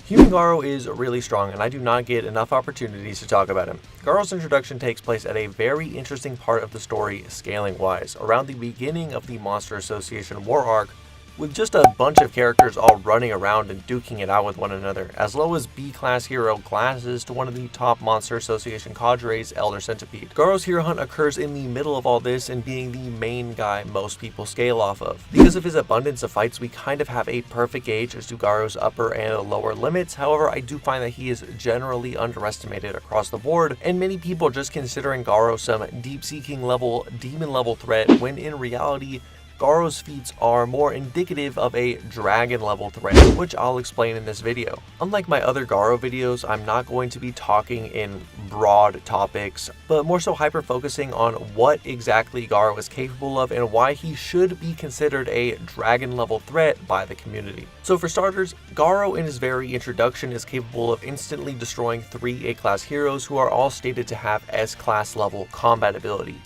Human Garou is really strong, and I do not get enough opportunities to talk about him. Garou's introduction takes place at a very interesting part of the story scaling-wise, around the beginning of the Monster Association War arc, with just a bunch of characters all running around and duking it out with one another, as low as B-class hero classes to one of the top Monster Association cadres, Elder Centipede. Garou's hero hunt occurs in the middle of all this and being the main guy most people scale off of. Because of his abundance of fights, we kind of have a perfect gauge as to Garou's upper and lower limits. However, I do find that he is generally underestimated across the board, and many people are just considering Garou some deep-seeking level, demon level threat, when in reality, Garou's feats are more indicative of a dragon level threat, which I'll explain in this video. Unlike my other Garou videos, I'm not going to be talking in broad topics, but more so hyper-focusing on what exactly Garou is capable of and why he should be considered a dragon level threat by the community. So for starters, Garou in his very introduction is capable of instantly destroying 3 A-class heroes who are all stated to have S-class level combat ability.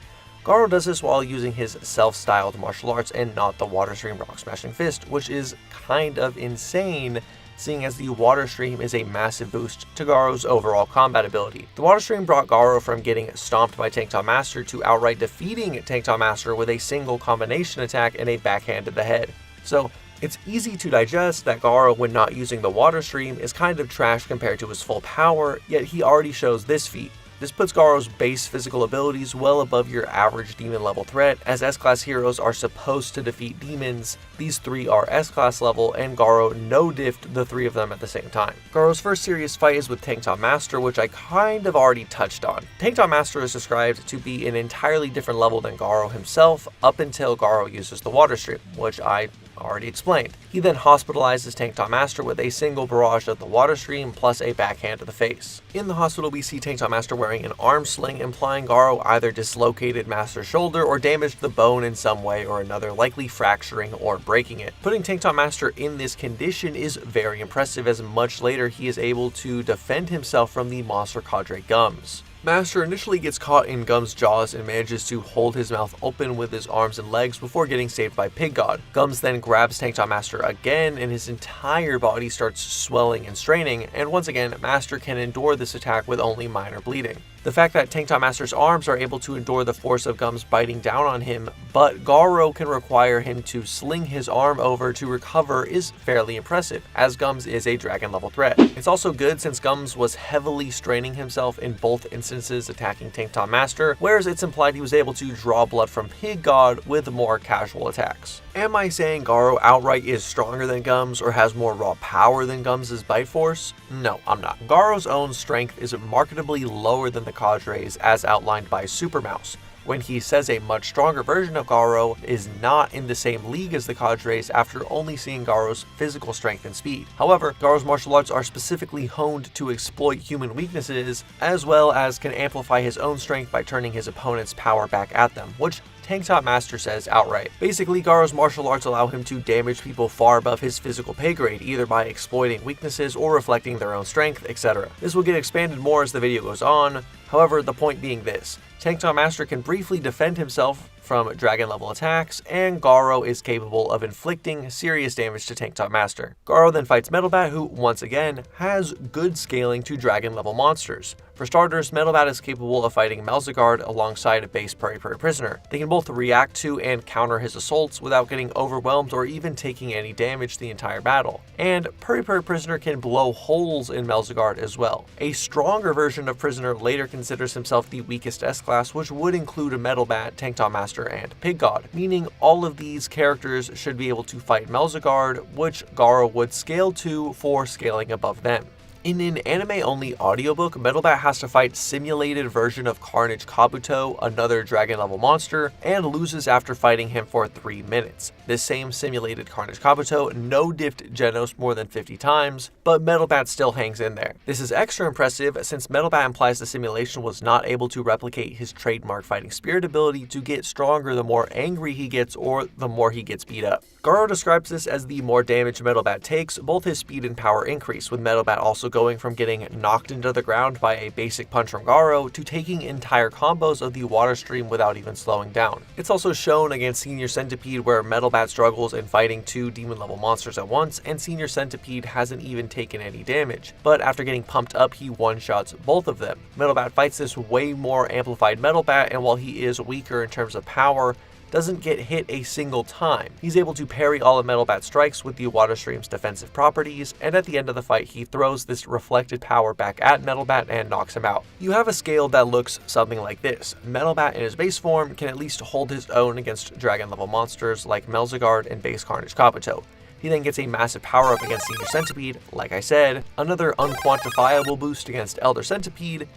Garou does this while using his self-styled martial arts and not the Water Stream Rock Smashing Fist, which is kind of insane, seeing as the Water Stream is a massive boost to Garou's overall combat ability. The Water Stream brought Garou from getting stomped by Tank Top Master to outright defeating Tank Top Master with a single combination attack and a backhand to the head. So it's easy to digest that Garou, when not using the Water Stream, is kind of trash compared to his full power, yet he already shows this feat. This puts Garou's base physical abilities well above your average demon level threat, as S-class heroes are supposed to defeat demons. These 3 are S-class level, and Garou no-diffed the 3 of them at the same time. Garou's first serious fight is with Tank Top Master, which I kind of already touched on. Tank Top Master is described to be an entirely different level than Garou himself, up until Garou uses the Water Stream, which I already explained. He then hospitalizes Tank Top Master with a single barrage of the Water Stream plus a backhand to the face. In the hospital, we see Tank Top Master wearing an arm sling, implying Garou either dislocated Master's shoulder or damaged the bone in some way or another, likely fracturing or breaking it. Putting Tank Top Master in this condition is very impressive, as much later he is able to defend himself from the monster cadre Gums. Master initially gets caught in Gums' jaws and manages to hold his mouth open with his arms and legs before getting saved by Pig God. Gums then grabs Tank Top Master again, and his entire body starts swelling and straining, and once again, Master can endure this attack with only minor bleeding. The fact that Tank Top Master's arms are able to endure the force of Gums biting down on him, but Garou can require him to sling his arm over to recover, is fairly impressive, as Gums is a dragon level threat. It's also good since Gums was heavily straining himself in both instances attacking Tank Top Master, whereas it's implied he was able to draw blood from Pig God with more casual attacks. Am I saying Garou outright is stronger than Gums or has more raw power than Gums' bite force? No, I'm not. Garou's own strength is marketably lower than the cadres, as outlined by Super Mouse, when he says a much stronger version of Garou is not in the same league as the cadres after only seeing Garou's physical strength and speed. However, Garou's martial arts are specifically honed to exploit human weaknesses, as well as can amplify his own strength by turning his opponent's power back at them, which Tank Top Master says outright. Basically, Garou's martial arts allow him to damage people far above his physical pay grade, either by exploiting weaknesses or reflecting their own strength, etc. This will get expanded more as the video goes on. However, the point being this: Tank Top Master can briefly defend himself from dragon level attacks, and Garou is capable of inflicting serious damage to Tank Top Master. Garou then fights Metal Bat, who, once again, has good scaling to dragon level monsters. For starters, Metal Bat is capable of fighting Melzigard alongside a base Puri Puri Prisoner. They can both react to and counter his assaults without getting overwhelmed or even taking any damage the entire battle. And Puri Puri Prisoner can blow holes in Melzigard as well. A stronger version of Prisoner later considers himself the weakest S-class, which would include a Metal Bat, Tank Top Master, and Pig God, meaning all of these characters should be able to fight Melzigard, which Garou would scale to for scaling above them. In an anime-only audiobook, Metal Bat has to fight simulated version of Carnage Kabuto, another dragon-level monster, and loses after fighting him for 3 minutes. This same simulated Carnage Kabuto no-diffed Genos more than 50 times, but Metal Bat still hangs in there. This is extra impressive since Metal Bat implies the simulation was not able to replicate his trademark fighting spirit ability to get stronger the more angry he gets or the more he gets beat up. Garou describes this as the more damage Metal Bat takes, both his speed and power increase, with Metal Bat also going from getting knocked into the ground by a basic punch from Garou to taking entire combos of the water stream without even slowing down. It's also shown against Senior Centipede where Metal Bat struggles in fighting 2 demon level monsters at once, and Senior Centipede hasn't even taken any damage, but after getting pumped up he one-shots both of them. Metal Bat fights this way more amplified Metal Bat, and while he is weaker in terms of power, doesn't get hit a single time. He's able to parry all of Metal Bat's strikes with the water stream's defensive properties, and at the end of the fight he throws this reflected power back at Metal Bat and knocks him out. You have a scale that looks something like this. Metal Bat in his base form can at least hold his own against dragon level monsters like Melzigard and base Carnage Kabuto. He then gets a massive power up against Senior Centipede, like I said, another unquantifiable boost against Elder Centipede,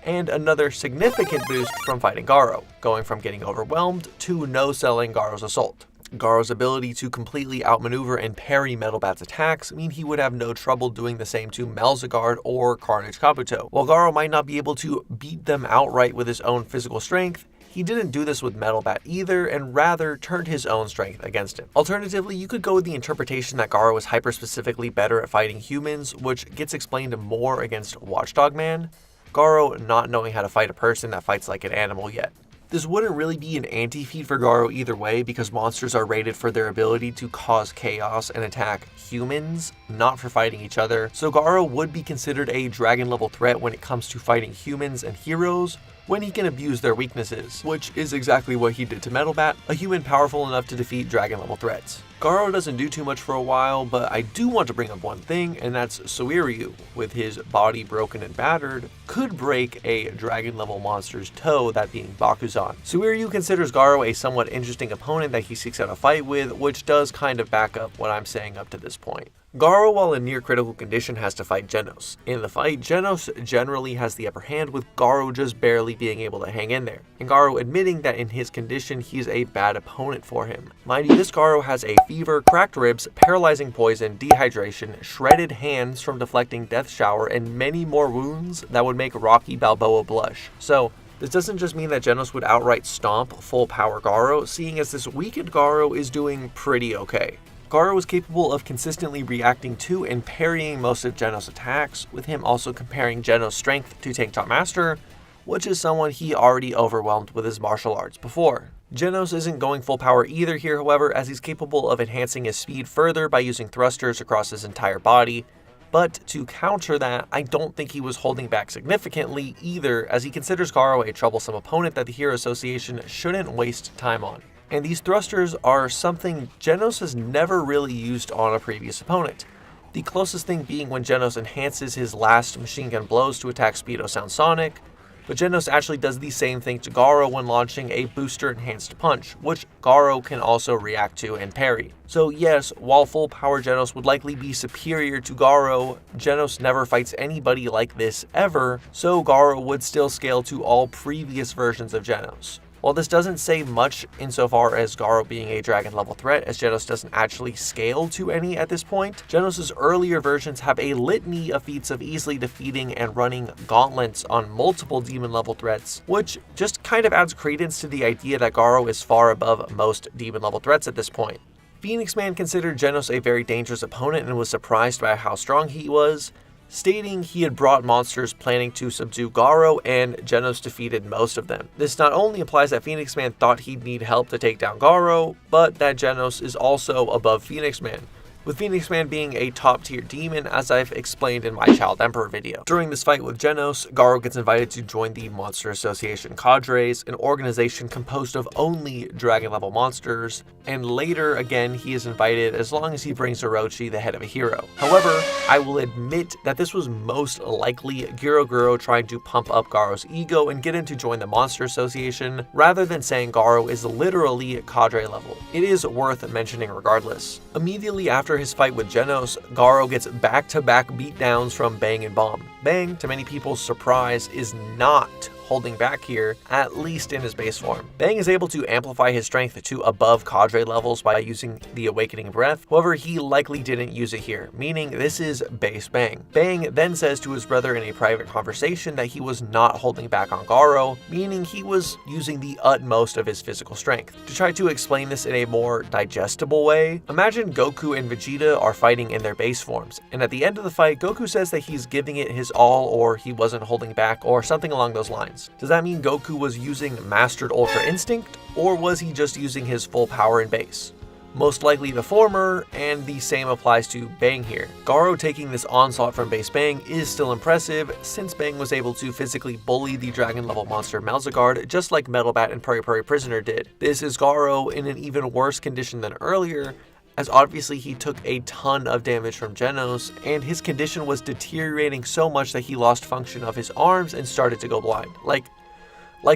and another significant boost from fighting Garou, going from getting overwhelmed to no-selling Garou's assault. Garou's ability to completely outmaneuver and parry Metal Bat's attacks mean he would have no trouble doing the same to Melzigard or Carnage Kabuto. While Garou might not be able to beat them outright with his own physical strength, he didn't do this with Metal Bat either, and rather turned his own strength against him. Alternatively, you could go with the interpretation that Garou is hyper-specifically better at fighting humans, which gets explained more against Watchdog Man, Garou not knowing how to fight a person that fights like an animal yet. This wouldn't really be an anti-feat for Garou either way, because monsters are rated for their ability to cause chaos and attack humans, not for fighting each other, so Garou would be considered a dragon level threat when it comes to fighting humans and heroes, when he can abuse their weaknesses, which is exactly what he did to Metal Bat, a human powerful enough to defeat dragon level threats. Garou doesn't do too much for a while, but I do want to bring up one thing, and that's Suiryu, with his body broken and battered, could break a dragon level monster's toe, that being Bakuzan. Suiryu considers Garou a somewhat interesting opponent that he seeks out a fight with, which does kind of back up what I'm saying up to this point. Garou, while in near critical condition, has to fight Genos. In the fight, Genos generally has the upper hand, with Garou just barely being able to hang in there, and Garou admitting that in his condition he's a bad opponent for him. Mind you, this Garou has a fever, cracked ribs, paralyzing poison, dehydration, shredded hands from deflecting Death Shower, and many more wounds that would make Rocky Balboa blush. So this doesn't just mean that Genos would outright stomp full power Garou, seeing as this weakened Garou is doing pretty okay. Garou is capable of consistently reacting to and parrying most of Genos' attacks, with him also comparing Genos' strength to Tank Top Master, which is someone he already overwhelmed with his martial arts before. Genos isn't going full power either here, however, as he's capable of enhancing his speed further by using thrusters across his entire body, but to counter that, I don't think he was holding back significantly either, as he considers Garou a troublesome opponent that the Hero Association shouldn't waste time on. And these thrusters are something Genos has never really used on a previous opponent. The closest thing being when Genos enhances his last machine gun blows to attack Speedo Sound Sonic, but Genos actually does the same thing to Garou when launching a booster enhanced punch, which Garou can also react to and parry. So yes, while full power Genos would likely be superior to Garou, Genos never fights anybody like this ever, so Garou would still scale to all previous versions of Genos. While this doesn't say much insofar as Garou being a dragon level threat, as Genos doesn't actually scale to any at this point, Genos' earlier versions have a litany of feats of easily defeating and running gauntlets on multiple demon level threats, which just kind of adds credence to the idea that Garou is far above most demon level threats at this point. Phoenix Man considered Genos a very dangerous opponent and was surprised by how strong he was, stating he had brought monsters planning to subdue Garou, and Genos defeated most of them. This not only implies that Phoenix Man thought he'd need help to take down Garou, but that Genos is also above Phoenix Man, with Phoenix Man being a top tier demon, as I've explained in my Child Emperor video. During this fight with Genos, Garou gets invited to join the Monster Association Cadres, an organization composed of only dragon level monsters, and later again he is invited as long as he brings Orochi, the head of a hero. However, I will admit that this was most likely Garou trying to pump up Garou's ego and get him to join the Monster Association, rather than saying Garou is literally cadre level. It is worth mentioning regardless. Immediately after his fight with Genos, Garou gets back-to-back beatdowns from Bang and Bomb. Bang, to many people's surprise, is not holding back here, at least in his base form. Bang is able to amplify his strength to above cadre levels by using the Awakening Breath, however he likely didn't use it here, meaning this is base Bang. Bang then says to his brother in a private conversation that he was not holding back on Garou, meaning he was using the utmost of his physical strength. To try to explain this in a more digestible way, imagine Goku and Vegeta are fighting in their base forms, and at the end of the fight, Goku says that he's giving it his all or he wasn't holding back or something along those lines. Does that mean Goku was using Mastered Ultra Instinct, or was he just using his full power in base? Most likely the former, and the same applies to Bang here. Garou taking this onslaught from base Bang is still impressive, since Bang was able to physically bully the dragon level monster Malzagard just like Metal Bat and Puri Puri Prisoner did. This is Garou in an even worse condition than earlier, as obviously he took a ton of damage from Genos, and his condition was deteriorating so much that he lost function of his arms and started to go blind. Like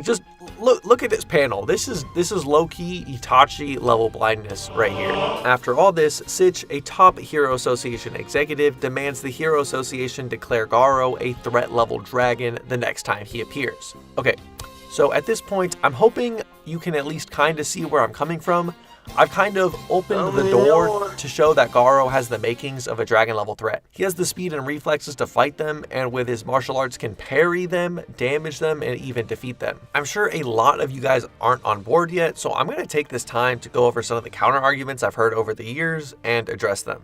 just look at this panel. This is low-key Itachi level blindness right here. After all this, Sitch, a top Hero Association executive, demands the Hero Association declare Garou a threat level dragon the next time he appears. Okay, so at this point, I'm hoping you can at least kind of see where I'm coming from. I've kind of opened the door to show that Garou has the makings of a dragon level threat. He has the speed and reflexes to fight them, and with his martial arts can parry them, damage them, and even defeat them. I'm sure a lot of you guys aren't on board yet, so I'm going to take this time to go over some of the counter arguments I've heard over the years and address them.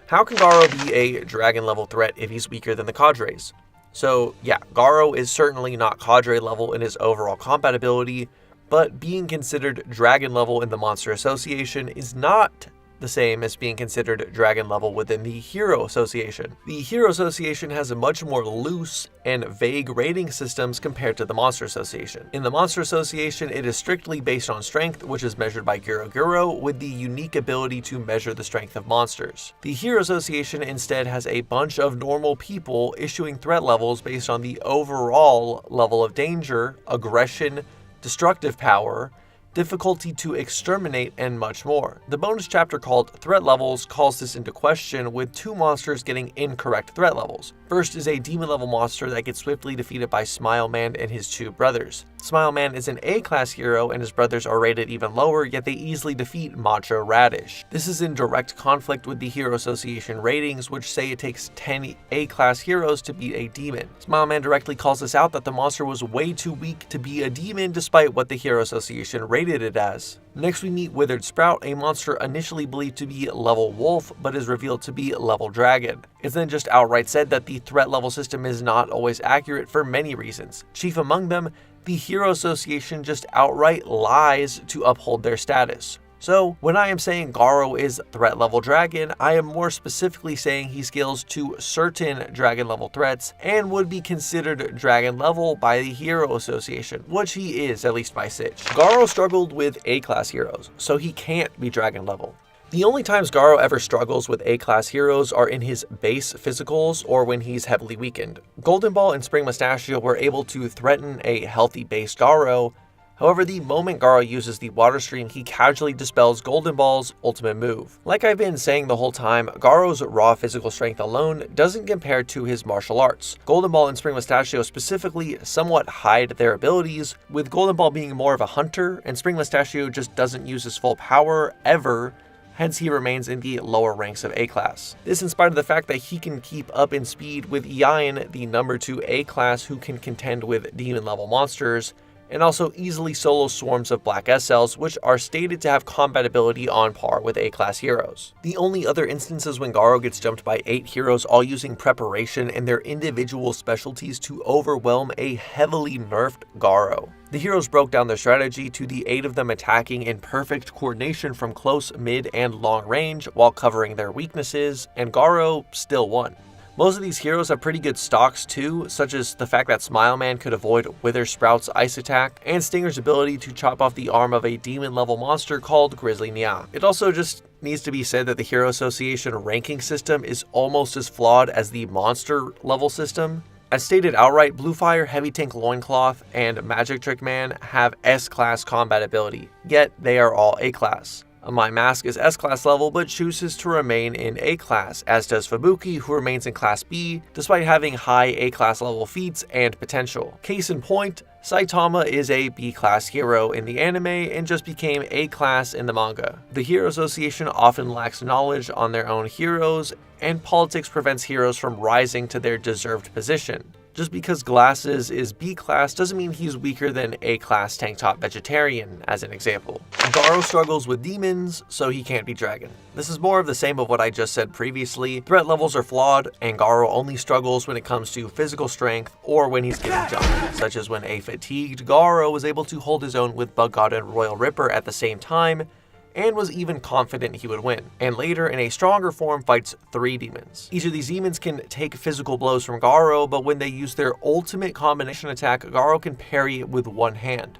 How can Garou be a dragon level threat if he's weaker than the cadres? So yeah, Garou is certainly not cadre level in his overall combat ability, but being considered dragon level in the Monster Association is not the same as being considered dragon level within the Hero Association. The Hero Association has a much more loose and vague rating systems compared to the Monster Association. In the Monster Association, it is strictly based on strength, which is measured by Garou, with the unique ability to measure the strength of monsters. The Hero Association instead has a bunch of normal people issuing threat levels based on the overall level of danger, aggression, destructive power, difficulty to exterminate, and much more. The bonus chapter called Threat Levels calls this into question, with two monsters getting incorrect threat levels. First is a demon level monster that gets swiftly defeated by Smile Man and his two brothers. Smile Man is an A-class hero and his brothers are rated even lower, yet they easily defeat Macho Radish. This is in direct conflict with the Hero Association ratings, which say it takes 10 A-class heroes to beat a demon. Smile Man directly calls us out that the monster was way too weak to be a demon despite what the Hero Association rated it as. Next we meet Withered Sprout, a monster initially believed to be level wolf, but is revealed to be level dragon. It's then just outright said that the threat level system is not always accurate for many reasons. Chief among them, the Hero Association just outright lies to uphold their status. So when I am saying Garou is threat level dragon, I am more specifically saying he scales to certain dragon level threats and would be considered dragon level by the Hero Association, which he is, at least by Sitch. Garou struggled with A-class heroes, so he can't be dragon level. The only times Garou ever struggles with A-class heroes are in his base physicals or when he's heavily weakened. Golden Ball and Spring Mustachio were able to threaten a healthy base Garou. However, the moment Garou uses the Water Stream, he casually dispels Golden Ball's ultimate move. Like I've been saying the whole time, Garou's raw physical strength alone doesn't compare to his martial arts. Golden Ball and Spring Mustachio specifically somewhat hide their abilities, with Golden Ball being more of a hunter, and Spring Mustachio just doesn't use his full power ever, hence he remains in the lower ranks of A-class. This in spite of the fact that he can keep up in speed with Ian, the number 2 A-class who can contend with demon level monsters, and also easily solo swarms of Black SLs, which are stated to have combat ability on par with A-class heroes. The only other instances when Garou gets jumped by 8 heroes all using preparation and their individual specialties to overwhelm a heavily nerfed Garou. The heroes broke down their strategy to the 8 of them attacking in perfect coordination from close, mid, and long range while covering their weaknesses, and Garou still won. Most of these heroes have pretty good stocks too, such as the fact that Smile Man could avoid Wither Sprout's ice attack, and Stinger's ability to chop off the arm of a demon level monster called Grizzly Nya. It also just needs to be said that the Hero Association ranking system is almost as flawed as the monster level system. As stated outright, Blue Fire, Heavy Tank Loincloth, and Magic Trick Man have S-class combat ability, yet they are all A-class. My Mask is S-Class level but chooses to remain in A-Class, as does Fubuki, who remains in Class B despite having high A-Class level feats and potential. Case in point, Saitama is a B-Class hero in the anime and just became A-Class in the manga. The Hero Association often lacks knowledge on their own heroes, and politics prevents heroes from rising to their deserved position. Just because Glasses is B-Class doesn't mean he's weaker than A-Class Tank Top Vegetarian, as an example. Garou struggles with demons, so he can't be Dragon. This is more of the same of what I just said previously. Threat levels are flawed, and Garou only struggles when it comes to physical strength or when he's getting jumped, such as when a fatigued Garou was able to hold his own with Bug God and Royal Ripper at the same time, and was even confident he would win, and later in a stronger form fights 3 demons. Each of these demons can take physical blows from Garou, but when they use their ultimate combination attack, Garou can parry it with one hand.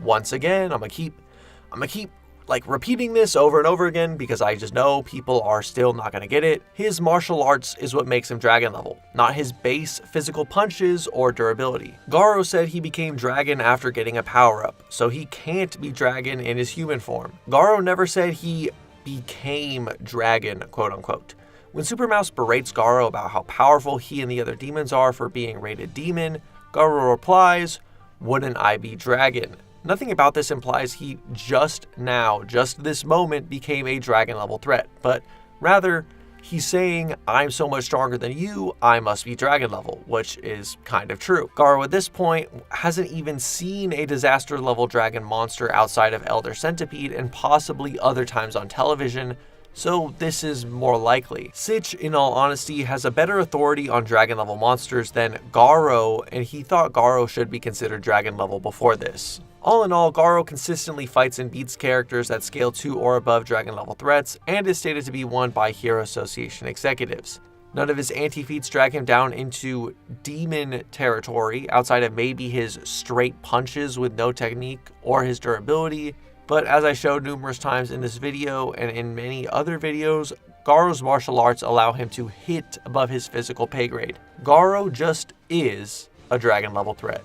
Once again, I'm gonna keep repeating this over and over again because I just know people are still not gonna get it. His martial arts is what makes him Dragon level, not his base physical punches or durability. Garou said he became Dragon after getting a power-up, so he can't be Dragon in his human form. Garou never said he became Dragon, quote unquote. When Super Mouse berates Garou about how powerful he and the other demons are for being rated demon, Garou replies, "Wouldn't I be Dragon?" Nothing about this implies he just this moment, became a Dragon level threat, but rather, he's saying, I'm so much stronger than you, I must be Dragon level, which is kind of true. Garou at this point hasn't even seen a disaster level dragon monster outside of Elder Centipede and possibly other times on television, so this is more likely. Sitch, in all honesty, has a better authority on Dragon level monsters than Garou, and he thought Garou should be considered Dragon level before this. All in all, Garou consistently fights and beats characters that scale to or above Dragon level threats, and is stated to be won by Hero Association executives. None of his anti-feats drag him down into demon territory, outside of maybe his straight punches with no technique or his durability, but as I showed numerous times in this video and in many other videos, Garou's martial arts allow him to hit above his physical pay grade. Garou just is a Dragon level threat.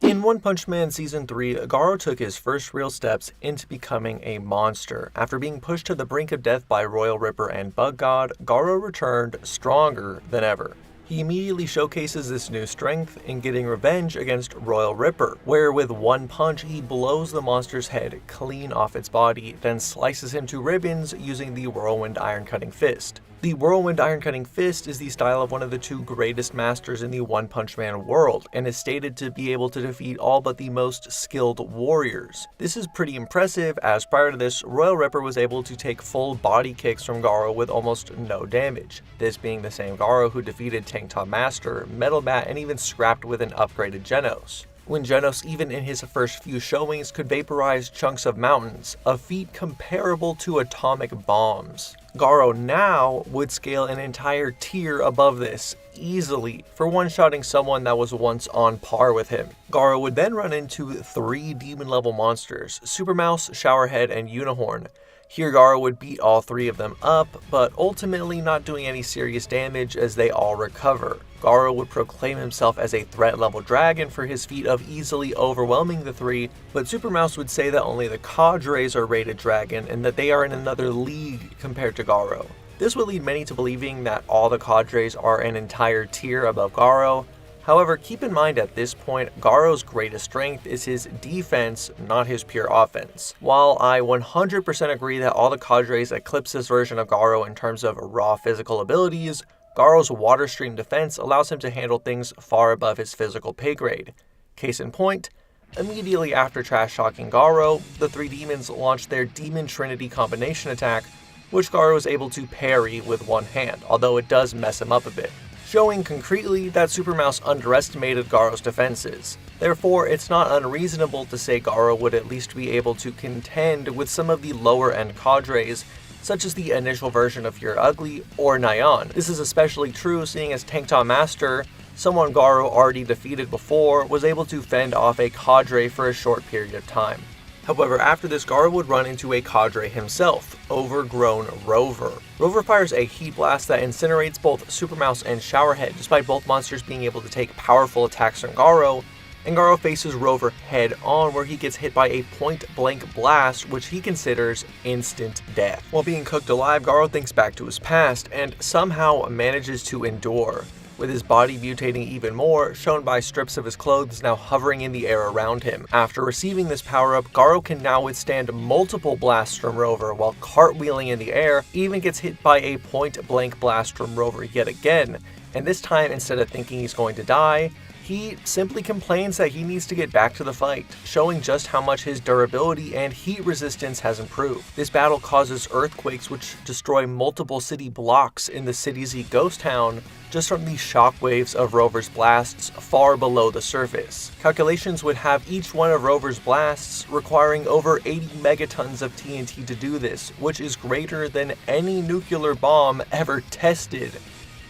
In One Punch Man Season 3, Garou took his first real steps into becoming a monster. After being pushed to the brink of death by Royal Ripper and Bug God, Garou returned stronger than ever. He immediately showcases this new strength in getting revenge against Royal Ripper, where with one punch he blows the monster's head clean off its body, then slices him to ribbons using the Whirlwind Iron Cutting Fist. The Whirlwind Iron Cutting Fist is the style of one of the 2 greatest masters in the One Punch Man world, and is stated to be able to defeat all but the most skilled warriors. This is pretty impressive, as prior to this, Royal Ripper was able to take full body kicks from Garou with almost no damage, this being the same Garou who defeated Tank Top Master, Metal Bat, and even scrapped with an upgraded Genos. When Genos, even in his first few showings, could vaporize chunks of mountains, a feat comparable to atomic bombs. Garou now would scale an entire tier above this, easily, for one-shotting someone that was once on par with him. Garou would then run into 3 demon level monsters, Super Mouse, Showerhead, and Unihorn. Here Garou would beat all 3 of them up, but ultimately not doing any serious damage as they all recover. Garou would proclaim himself as a threat level dragon for his feat of easily overwhelming the 3, but Super Mouse would say that only the cadres are rated dragon and that they are in another league compared to Garou. This would lead many to believing that all the cadres are an entire tier above Garou. However, keep in mind at this point, Garou's greatest strength is his defense, not his pure offense. While I 100% agree that all the cadres eclipse this version of Garou in terms of raw physical abilities, Garou's water stream defense allows him to handle things far above his physical pay grade. Case in point, immediately after trash-talking Garou, the 3 demons launched their Demon Trinity combination attack, which Garou is able to parry with one hand, although it does mess him up a bit, showing concretely that Super Mouse underestimated Garou's defenses. Therefore, it's not unreasonable to say Garou would at least be able to contend with some of the lower-end cadres, such as the initial version of You're Ugly or Nyan. This is especially true seeing as Tank Top Master, someone Garou already defeated before, was able to fend off a cadre for a short period of time. However, after this, Garou would run into a cadre himself, overgrown Rover. Rover fires a heat blast that incinerates both Super Mouse and Showerhead, despite both monsters being able to take powerful attacks from Garou. and Garou faces Rover head on, where he gets hit by a point-blank blast which he considers instant death. While being cooked alive, Garou thinks back to his past and somehow manages to endure, with his body mutating even more, shown by strips of his clothes now hovering in the air around him. After receiving this power-up, Garou can now withstand multiple blasts from Rover while cartwheeling in the air, even gets hit by a point-blank blast from Rover yet again, and this time, instead of thinking he's going to die, he simply complains that he needs to get back to the fight, showing just how much his durability and heat resistance has improved. This battle causes earthquakes which destroy multiple city blocks in the city's ghost town just from the shockwaves of Rover's blasts far below the surface. Calculations would have each one of Rover's blasts requiring over 80 megatons of TNT to do this, which is greater than any nuclear bomb ever tested.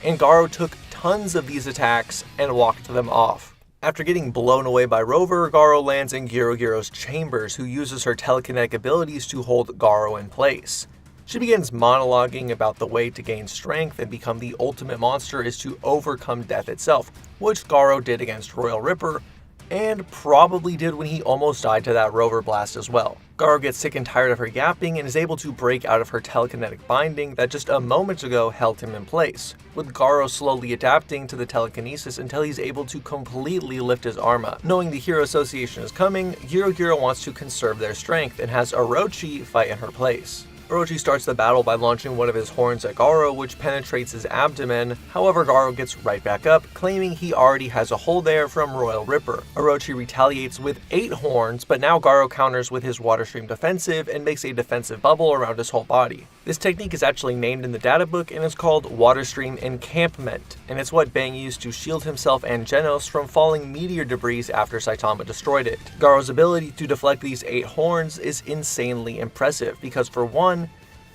And Garou took tons of these attacks and walked them off. After getting blown away by Rover, Garou lands in Girou's chambers, who uses her telekinetic abilities to hold Garou in place. She begins monologuing about the way to gain strength and become the ultimate monster is to overcome death itself, which Garou did against Royal Ripper, and probably did when he almost died to that Rover blast as well. Garou gets sick and tired of her yapping and is able to break out of her telekinetic binding that just a moment ago held him in place, with Garou slowly adapting to the telekinesis until he's able to completely lift his arm up. Knowing the Hero Association is coming, Girou wants to conserve their strength and has Orochi fight in her place. Orochi starts the battle by launching one of his horns at Garou, which penetrates his abdomen. However, Garou gets right back up, claiming he already has a hole there from Royal Ripper. Orochi retaliates with 8 horns, but now Garou counters with his Water Stream defensive and makes a defensive bubble around his whole body. This technique is actually named in the databook and is called Water Stream Encampment, and it's what Bang used to shield himself and Genos from falling meteor debris after Saitama destroyed it. Garou's ability to deflect these 8 horns is insanely impressive, because for one,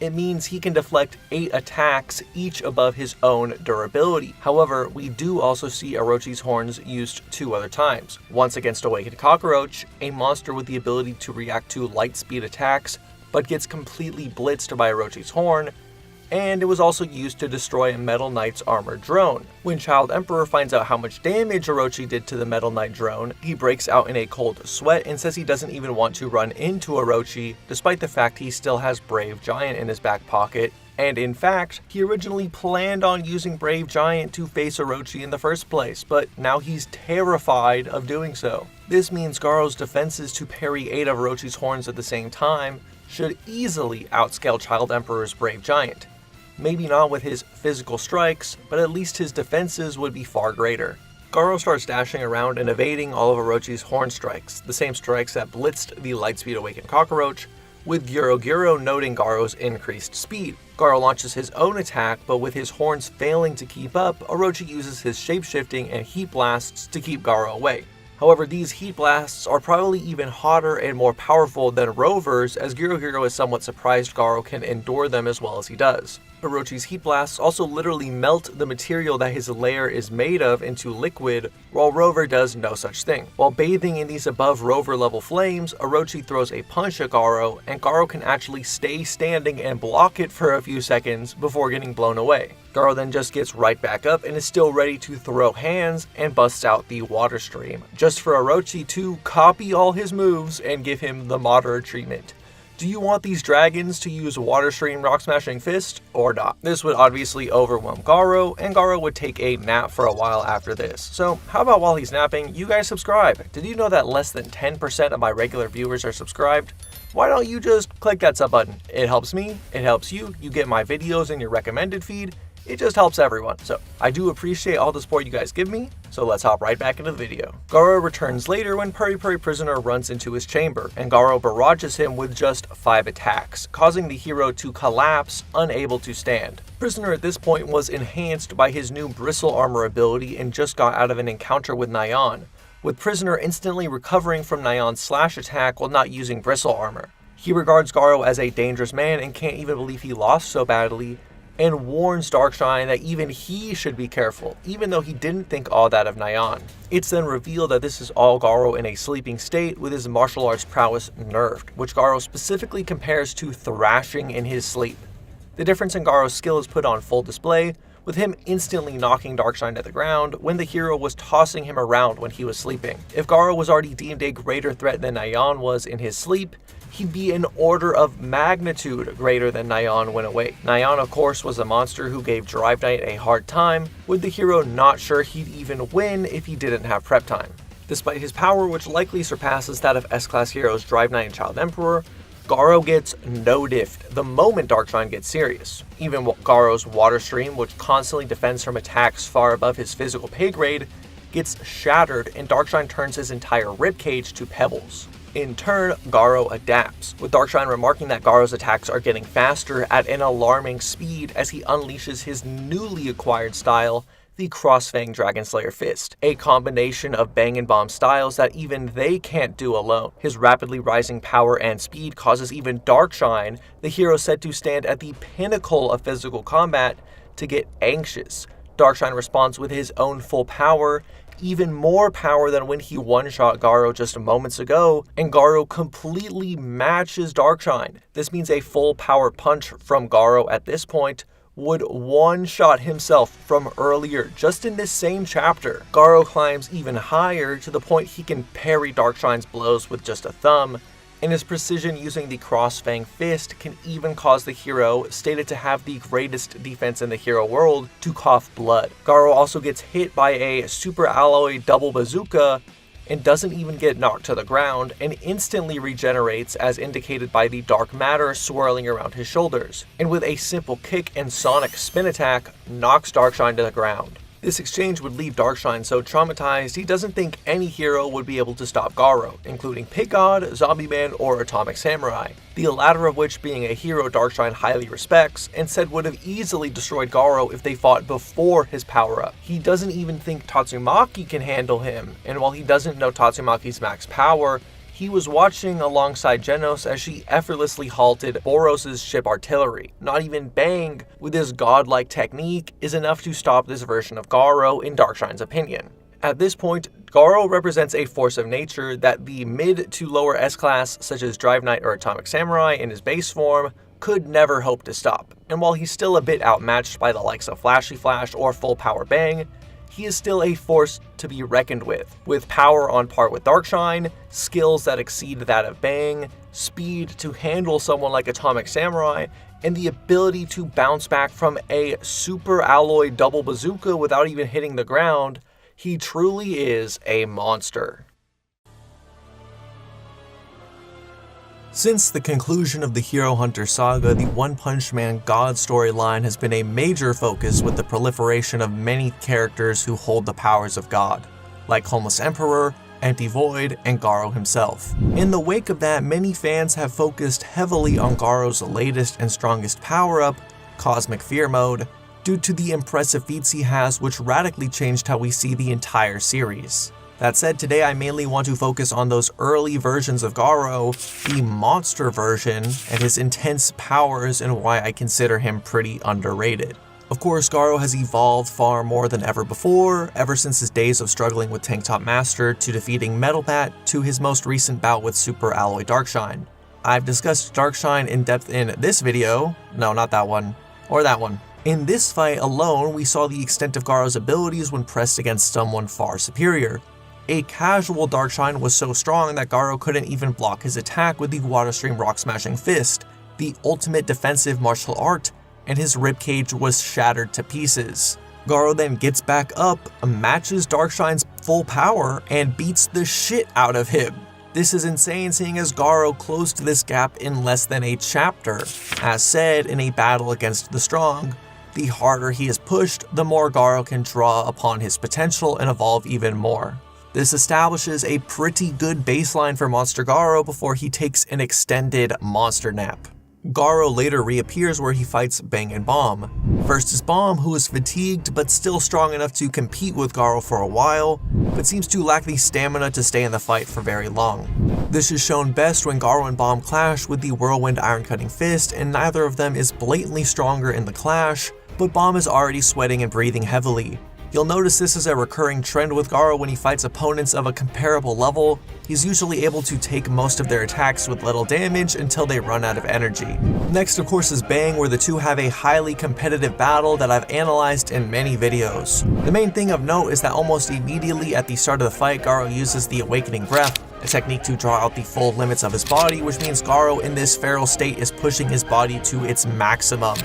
it means he can deflect 8 attacks, each above his own durability. However, we do also see Orochi's horns used 2 other times. Once against Awakened Cockroach, a monster with the ability to react to light speed attacks, but gets completely blitzed by Orochi's horn, and it was also used to destroy Metal Knight's armored drone. When Child Emperor finds out how much damage Orochi did to the Metal Knight drone, he breaks out in a cold sweat and says he doesn't even want to run into Orochi, despite the fact he still has Brave Giant in his back pocket. And in fact, he originally planned on using Brave Giant to face Orochi in the first place, but now he's terrified of doing so. This means Garou's defenses to parry 8 of Orochi's horns at the same time should easily outscale Child Emperor's Brave Giant. Maybe not with his physical strikes, but at least his defenses would be far greater. Garou starts dashing around and evading all of Orochi's horn strikes, the same strikes that blitzed the Lightspeed Awakened Cockroach, with Girou noting Garou's increased speed. Garou launches his own attack, but with his horns failing to keep up, Orochi uses his shapeshifting and heat blasts to keep Garou away. However, these heat blasts are probably even hotter and more powerful than Rover's, as Girou is somewhat surprised Garou can endure them as well as he does. Orochi's heat blasts also literally melt the material that his lair is made of into liquid, while Rover does no such thing. While bathing in these above Rover level flames, Orochi throws a punch at Garou, and Garou can actually stay standing and block it for a few seconds before getting blown away. Garou then just gets right back up and is still ready to throw hands and busts out the Water Stream, just for Orochi to copy all his moves and give him the moderate treatment. Do you want these dragons to use Water Stream Rock Smashing Fist or not? This would obviously overwhelm Garou, and Garou would take a nap for a while after this. So how about while he's napping, you guys subscribe? Did you know that less than 10% of my regular viewers are subscribed? Why don't you just click that sub button? It helps me, it helps you, you get my videos in your recommended feed, it just helps everyone. So I do appreciate all the support you guys give me, so let's hop right back into the video. Garou returns later when Puri Prisoner runs into his chamber, and Garou barrages him with just 5 attacks, causing the hero to collapse, unable to stand. Prisoner at this point was enhanced by his new Bristle Armor ability and just got out of an encounter with Nyan, with Prisoner instantly recovering from Nyan's slash attack while not using Bristle Armor. He regards Garou as a dangerous man and can't even believe he lost so badly, and warns Darkshine that even he should be careful, even though he didn't think all that of Nyan. It's then revealed that this is all Garou in a sleeping state with his martial arts prowess nerfed, which Garou specifically compares to thrashing in his sleep. The difference in Garou's skill is put on full display with him instantly knocking Darkshine to the ground when the hero was tossing him around when he was sleeping. If Garou was already deemed a greater threat than Nyan was in his sleep, he'd be an order of magnitude greater than Nyan when awake. Nyan, of course, was a monster who gave Drive Knight a hard time, with the hero not sure he'd even win if he didn't have prep time. Despite his power, which likely surpasses that of S-Class heroes Drive Knight and Child Emperor, Garou gets no diffed the moment Darkshine gets serious. Even Garou's Water Stream, which constantly defends from attacks far above his physical pay grade, gets shattered and Darkshine turns his entire ribcage to pebbles. In turn, Garou adapts, with Darkshine remarking that Garou's attacks are getting faster at an alarming speed as he unleashes his newly acquired style, the Crossfang Dragon Slayer Fist, a combination of bang and bomb styles that even they can't do alone. His rapidly rising power and speed causes even Darkshine, the hero said to stand at the pinnacle of physical combat, to get anxious. Darkshine responds with his own full power, even more power than when he one-shot Garou just moments ago, and Garou completely matches Darkshine. This means a full power punch from Garou at this point would one-shot himself from earlier just in this same chapter. Garou climbs even higher to the point he can parry Darkshine's blows with just a thumb, and his precision using the Crossfang Fist can even cause the hero, stated to have the greatest defense in the hero world, to cough blood. Garou also gets hit by a Super Alloy Double Bazooka and doesn't even get knocked to the ground, and instantly regenerates as indicated by the dark matter swirling around his shoulders, and with a simple kick and sonic spin attack, knocks Darkshine to the ground. This exchange would leave Darkshine so traumatized he doesn't think any hero would be able to stop Garou, including Pig God, Zombie Man, or Atomic Samurai, the latter of which being a hero Darkshine highly respects and said would have easily destroyed Garou if they fought before his power-up. He doesn't even think Tatsumaki can handle him, and while he doesn't know Tatsumaki's max power, he was watching alongside Genos as she effortlessly halted Boros' ship artillery. Not even Bang, with his godlike technique, is enough to stop this version of Garou in Darkshine's opinion. At this point, Garou represents a force of nature that the mid to lower S-Class, such as Drive Knight or Atomic Samurai in his base form, could never hope to stop. And while he's still a bit outmatched by the likes of Flashy Flash or Full Power Bang, he is still a force to be reckoned with power on par with Darkshine, skills that exceed that of Bang, speed to handle someone like Atomic Samurai, and the ability to bounce back from a Super Alloy Double Bazooka without even hitting the ground. He truly is a monster. Since the conclusion of the Hero Hunter saga, the One Punch Man God storyline has been a major focus with the proliferation of many characters who hold the powers of God, like Homeless Emperor, Anti-Void, and Garou himself. In the wake of that, many fans have focused heavily on Garou's latest and strongest power-up, Cosmic Fear Mode, due to the impressive feats he has which radically changed how we see the entire series. That said, today I mainly want to focus on those early versions of Garou, the monster version, and his intense powers and why I consider him pretty underrated. Of course, Garou has evolved far more than ever before, ever since his days of struggling with Tank Top Master to defeating Metal Bat to his most recent bout with Super Alloy Darkshine. I've discussed Darkshine in depth in this video, no, not that one, or that one. In this fight alone, we saw the extent of Garou's abilities when pressed against someone far superior. A casual Darkshine was so strong that Garou couldn't even block his attack with the Water Stream Rock Smashing Fist, the ultimate defensive martial art, and his ribcage was shattered to pieces. Garou then gets back up, matches Darkshine's full power, and beats the shit out of him. This is insane seeing as Garou closed this gap in less than a chapter. As said, in a battle against the strong, the harder he is pushed, the more Garou can draw upon his potential and evolve even more. This establishes a pretty good baseline for Monster Garou before he takes an extended monster nap. Garou later reappears where he fights Bang and Bomb. First is Bomb, who is fatigued but still strong enough to compete with Garou for a while, but seems to lack the stamina to stay in the fight for very long. This is shown best when Garou and Bomb clash with the Whirlwind Iron Cutting Fist, and neither of them is blatantly stronger in the clash, but Bomb is already sweating and breathing heavily. You'll notice this is a recurring trend with Garou when he fights opponents of a comparable level. He's usually able to take most of their attacks with little damage until they run out of energy. Next, of course, is Bang, where the two have a highly competitive battle that I've analyzed in many videos. The main thing of note is that almost immediately at the start of the fight, Garou uses the Awakening Breath, a technique to draw out the full limits of his body, which means Garou in this feral state is pushing his body to its maximum.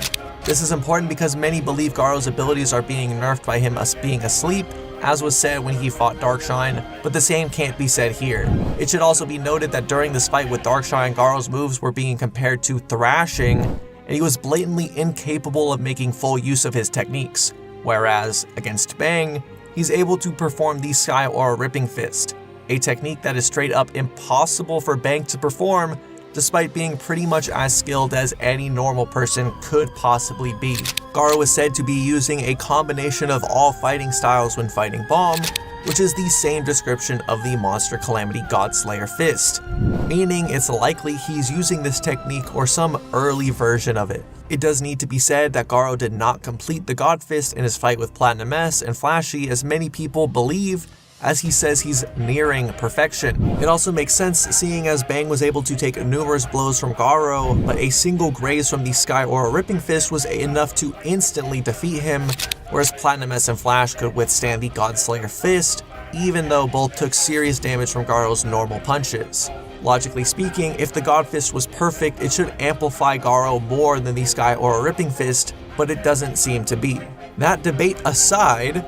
This is important because many believe Garou's abilities are being nerfed by him being asleep, as was said when he fought Darkshine, but the same can't be said here. It should also be noted that during this fight with Darkshine, Garou's moves were being compared to thrashing, and he was blatantly incapable of making full use of his techniques, whereas against Bang, he's able to perform the Sky Aura Ripping Fist, a technique that is straight up impossible for Bang to perform, despite being pretty much as skilled as any normal person could possibly be. Garou is said to be using a combination of all fighting styles when fighting Bomb, which is the same description of the Monster Calamity Godslayer Fist, meaning it's likely he's using this technique or some early version of it. It does need to be said that Garou did not complete the God Fist in his fight with Platinum S and Flashy, as many people believe, as he says he's nearing perfection. It also makes sense seeing as Bang was able to take numerous blows from Garou, but a single graze from the Sky Aura Ripping Fist was enough to instantly defeat him, whereas Platinum S and Flash could withstand the Godslayer Fist, even though both took serious damage from Garou's normal punches. Logically speaking, if the God Fist was perfect, it should amplify Garou more than the Sky Aura Ripping Fist, but it doesn't seem to be. That debate aside,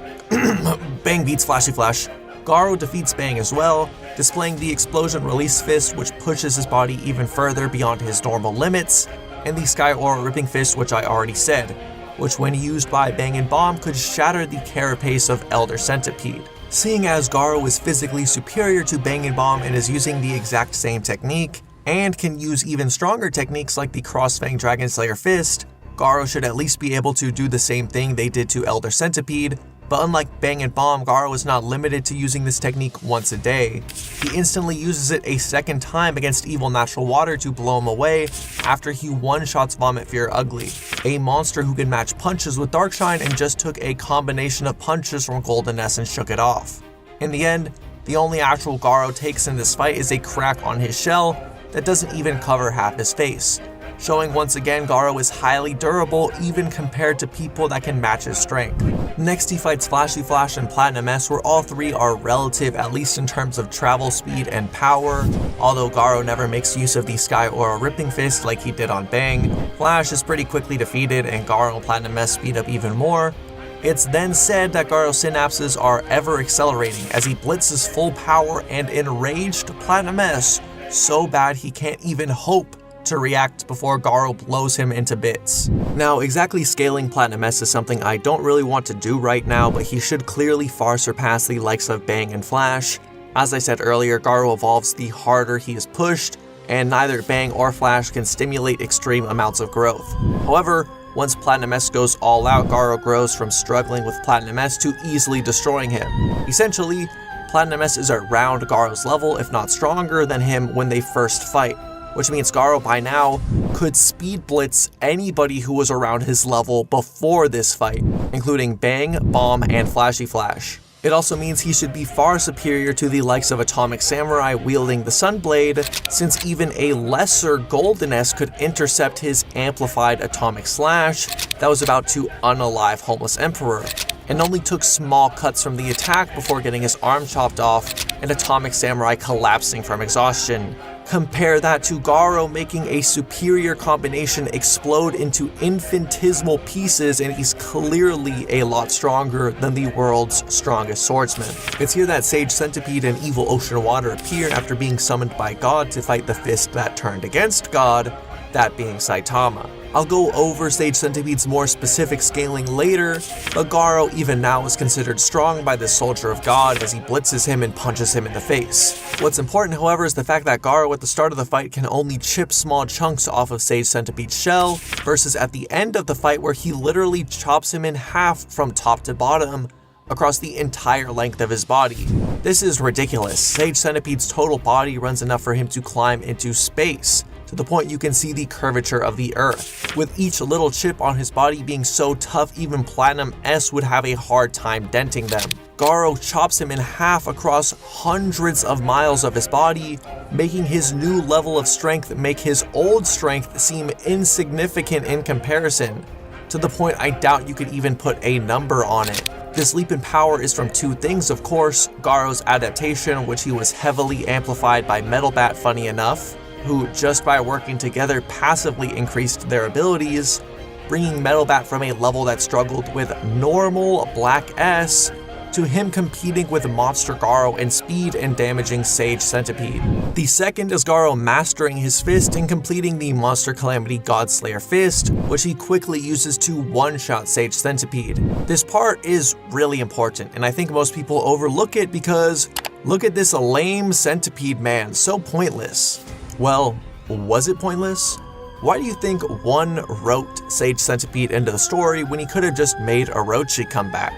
Bang beats Flashy Flash. Garou defeats Bang as well, displaying the Explosion Release Fist, which pushes his body even further beyond his normal limits, and the Sky Aura Ripping Fist, which I already said, which when used by Bang and Bomb could shatter the carapace of Elder Centipede. Seeing as Garou is physically superior to Bang and Bomb and is using the exact same technique, and can use even stronger techniques like the Crossfang Dragon Slayer Fist, Garou should at least be able to do the same thing they did to Elder Centipede, but unlike Bang and Bomb, Garou is not limited to using this technique once a day. He instantly uses it a second time against Evil Natural Water to blow him away after he one-shots Vomit Fear Ugly, a monster who can match punches with Darkshine and just took a combination of punches from Golden S and shook it off. In the end, the only actual Garou takes in this fight is a crack on his shell that doesn't even cover half his face, showing once again Garou is highly durable even compared to people that can match his strength. Next he fights Flashy Flash and Platinum S, where all three are relative, at least in terms of travel speed and power, although Garou never makes use of the Sky Aura Ripping Fist like he did on Bang. Flash is pretty quickly defeated and Garou and Platinum S speed up even more. It's then said that Garou's synapses are ever accelerating as he blitzes full power and enraged Platinum S so bad he can't even hope to react before Garou blows him into bits. Now, exactly scaling Platinum S is something I don't really want to do right now, but he should clearly far surpass the likes of Bang and Flash. As I said earlier, Garou evolves the harder he is pushed, and neither Bang or Flash can stimulate extreme amounts of growth. However, once Platinum S goes all out, Garou grows from struggling with Platinum S to easily destroying him. Essentially, Platinum S is around Garou's level, if not stronger than him when they first fight, which means Garou by now could speed blitz anybody who was around his level before this fight, including Bang, Bomb, and Flashy Flash. It also means he should be far superior to the likes of Atomic Samurai wielding the Sunblade, since even a lesser Golden S could intercept his amplified Atomic Slash that was about to unalive Homeless Emperor, and only took small cuts from the attack before getting his arm chopped off and Atomic Samurai collapsing from exhaustion. Compare that to Garou making a superior combination explode into infinitesimal pieces, and he's clearly a lot stronger than the world's strongest swordsman. It's here that Sage Centipede and Evil Ocean Water appear after being summoned by God to fight the fist that turned against God, that being Saitama. I'll go over Sage Centipede's more specific scaling later, but Garou even now is considered strong by this Soldier of God as he blitzes him and punches him in the face. What's important, however, is the fact that Garou at the start of the fight can only chip small chunks off of Sage Centipede's shell, versus at the end of the fight where he literally chops him in half from top to bottom across the entire length of his body. This is ridiculous. Sage Centipede's total body runs enough for him to climb into space, to the point you can see the curvature of the earth. With each little chip on his body being so tough, even Platinum S would have a hard time denting them. Garou chops him in half across hundreds of miles of his body, making his new level of strength make his old strength seem insignificant in comparison, to the point I doubt you could even put a number on it. This leap in power is from two things, of course: Garou's adaptation, which he was heavily amplified by Metal Bat, funny enough, who just by working together passively increased their abilities, bringing Metal Bat from a level that struggled with normal Black S to him competing with Monster Garou in speed and damaging Sage Centipede. The second is Garou mastering his fist and completing the Monster Calamity Godslayer fist, which he quickly uses to one-shot Sage Centipede. This part is really important, and I think most people overlook it because look at this lame Centipede man, so pointless. Well, was it pointless? Why do you think one wrote Sage Centipede into the story when he could have just made Orochi come back?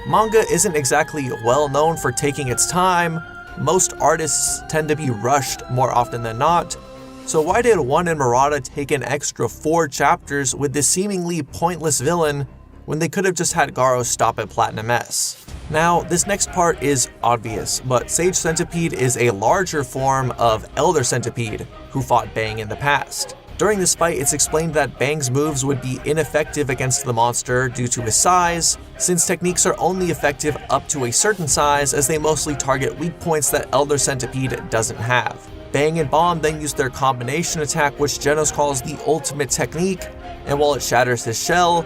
Manga isn't exactly well known for taking its time. Most artists tend to be rushed more often than not. So why did One and Murata take an extra 4 chapters with this seemingly pointless villain when they could have just had Garou stop at Platinum S? Now, this next part is obvious, but Sage Centipede is a larger form of Elder Centipede, who fought Bang in the past. During this fight, it's explained that Bang's moves would be ineffective against the monster due to his size, since techniques are only effective up to a certain size as they mostly target weak points that Elder Centipede doesn't have. Bang and Bomb then use their combination attack, which Genos calls the ultimate technique, and while it shatters his shell,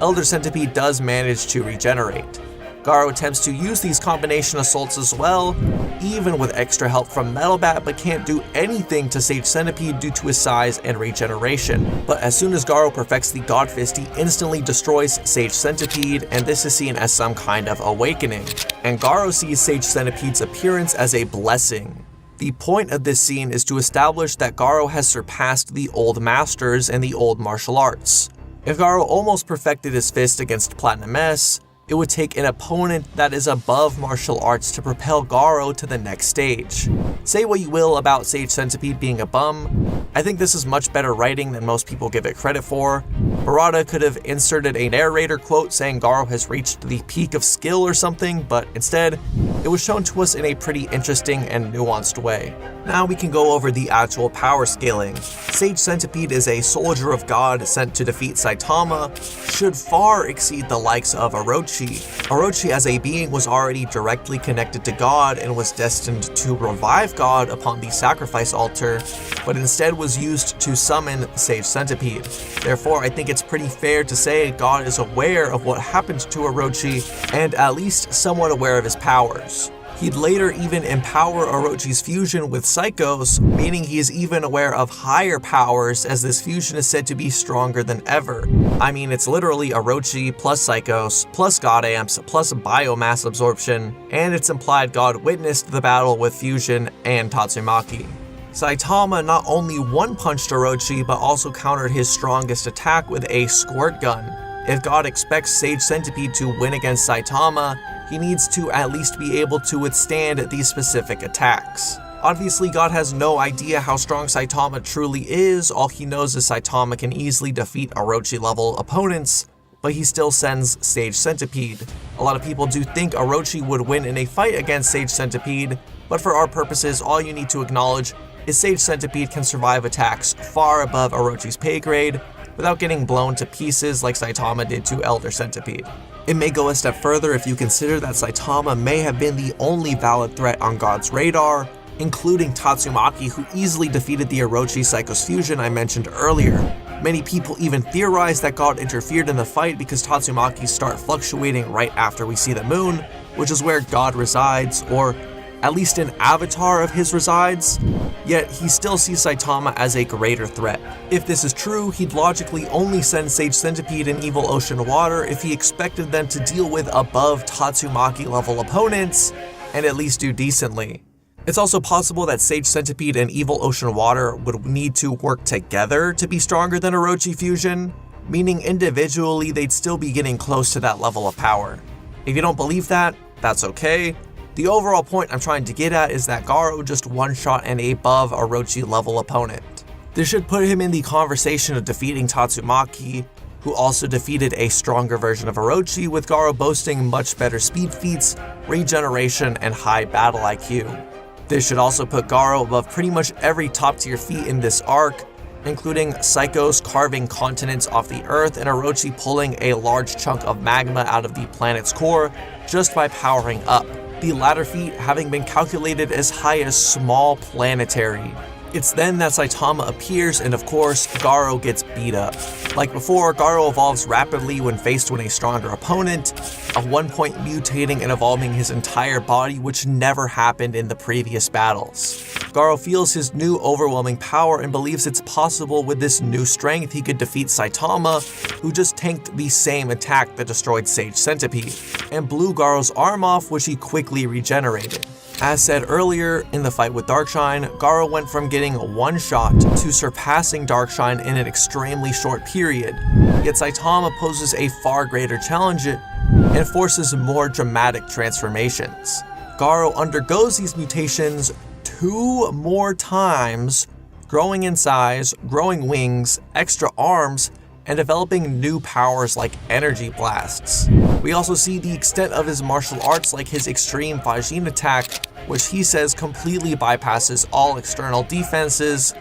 Elder Centipede does manage to regenerate. Garou attempts to use these combination assaults as well, even with extra help from Metal Bat, but can't do anything to Sage Centipede due to his size and regeneration. But as soon as Garou perfects the God Fist, he instantly destroys Sage Centipede, and this is seen as some kind of awakening. And Garou sees Sage Centipede's appearance as a blessing. The point of this scene is to establish that Garou has surpassed the old masters and the old martial arts. If Garou almost perfected his fist against Platinum S, it would take an opponent that is above martial arts to propel Garou to the next stage. Say what you will about Sage Centipede being a bum, I think this is much better writing than most people give it credit for. Murata could have inserted a narrator quote saying Garou has reached the peak of skill or something, but instead, it was shown to us in a pretty interesting and nuanced way. Now we can go over the actual power scaling. Sage Centipede is a soldier of God sent to defeat Saitama, should far exceed the likes of Orochi. Orochi as a being was already directly connected to God and was destined to revive God upon the sacrifice altar, but instead was used to summon Sage Centipede. Therefore, I think it's pretty fair to say God is aware of what happened to Orochi and at least somewhat aware of his powers. He'd later even empower Orochi's fusion with Psychos, meaning he is even aware of higher powers as this fusion is said to be stronger than ever. I mean, it's literally Orochi plus Psychos, plus God Amps, plus biomass absorption, and it's implied God witnessed the battle with fusion and Tatsumaki. Saitama not only one-punched Orochi, but also countered his strongest attack with a squirt gun. If God expects Sage Centipede to win against Saitama, he needs to at least be able to withstand these specific attacks. Obviously, God has no idea how strong Saitama truly is. All he knows is Saitama can easily defeat Orochi-level opponents, but he still sends Sage Centipede. A lot of people do think Orochi would win in a fight against Sage Centipede, but for our purposes, all you need to acknowledge is Sage Centipede can survive attacks far above Orochi's pay grade without getting blown to pieces like Saitama did to Elder Centipede. It may go a step further if you consider that Saitama may have been the only valid threat on God's radar, including Tatsumaki, who easily defeated the Orochi Psychos fusion I mentioned earlier. Many people even theorize that God interfered in the fight because Tatsumaki start fluctuating right after we see the moon, which is where God resides, or at least an avatar of his resides, yet he still sees Saitama as a greater threat. If this is true, he'd logically only send Sage Centipede and Evil Ocean Water if he expected them to deal with above Tatsumaki level opponents, and at least do decently. It's also possible that Sage Centipede and Evil Ocean Water would need to work together to be stronger than Orochi Fusion, meaning individually they'd still be getting close to that level of power. If you don't believe that, that's okay. The overall point I'm trying to get at is that Garou just one-shot an above Orochi level opponent. This should put him in the conversation of defeating Tatsumaki, who also defeated a stronger version of Orochi, with Garou boasting much better speed feats, regeneration, and high battle IQ. This should also put Garou above pretty much every top tier feat in this arc, including Psychos carving continents off the earth and Orochi pulling a large chunk of magma out of the planet's core just by powering up, the latter feat having been calculated as high as small planetary. It's then that Saitama appears and of course, Garou gets beat up. Like before, Garou evolves rapidly when faced with a stronger opponent, at one point mutating and evolving his entire body, which never happened in the previous battles. Garou feels his new overwhelming power and believes it's possible with this new strength he could defeat Saitama, who just tanked the same attack that destroyed Sage Centipede, and blew Garou's arm off, which he quickly regenerated. As said earlier, in the fight with Darkshine, Garou went from getting one shot to surpassing Darkshine in an extremely short period, yet Saitama poses a far greater challenge and forces more dramatic transformations. Garou undergoes these mutations 2 more times, growing in size, growing wings, extra arms, and developing new powers like energy blasts. We also see the extent of his martial arts, like his extreme Fajin attack, which he says completely bypasses all external defenses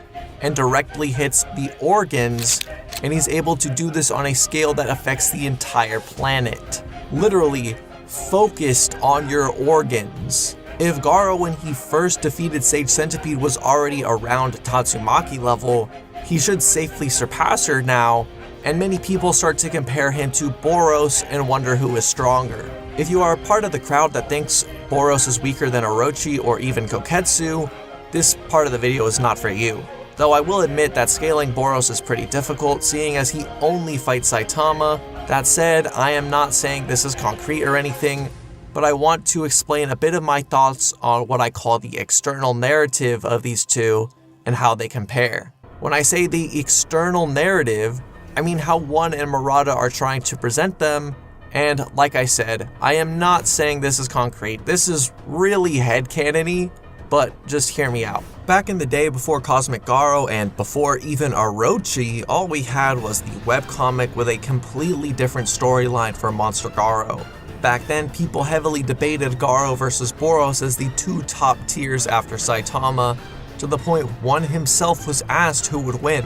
and directly hits the organs, and he's able to do this on a scale that affects the entire planet. Literally, focused on your organs. If Garou, when he first defeated Sage Centipede, was already around Tatsumaki level, he should safely surpass her now, and many people start to compare him to Boros and wonder who is stronger. If you are a part of the crowd that thinks Boros is weaker than Orochi or even Koketsu, this part of the video is not for you. Though I will admit that scaling Boros is pretty difficult, seeing as he only fights Saitama. That said, I am not saying this is concrete or anything, but I want to explain a bit of my thoughts on what I call the external narrative of these two and how they compare. When I say the external narrative, I mean how One and Murata are trying to present them, and like I said, I am not saying this is concrete. This is really headcanon-y, but just hear me out. Back in the day before Cosmic Garou and before even Orochi, all we had was the webcomic with a completely different storyline for Monster Garou. Back then, people heavily debated Garou versus Boros as the 2 top tiers after Saitama, to the point One himself was asked who would win.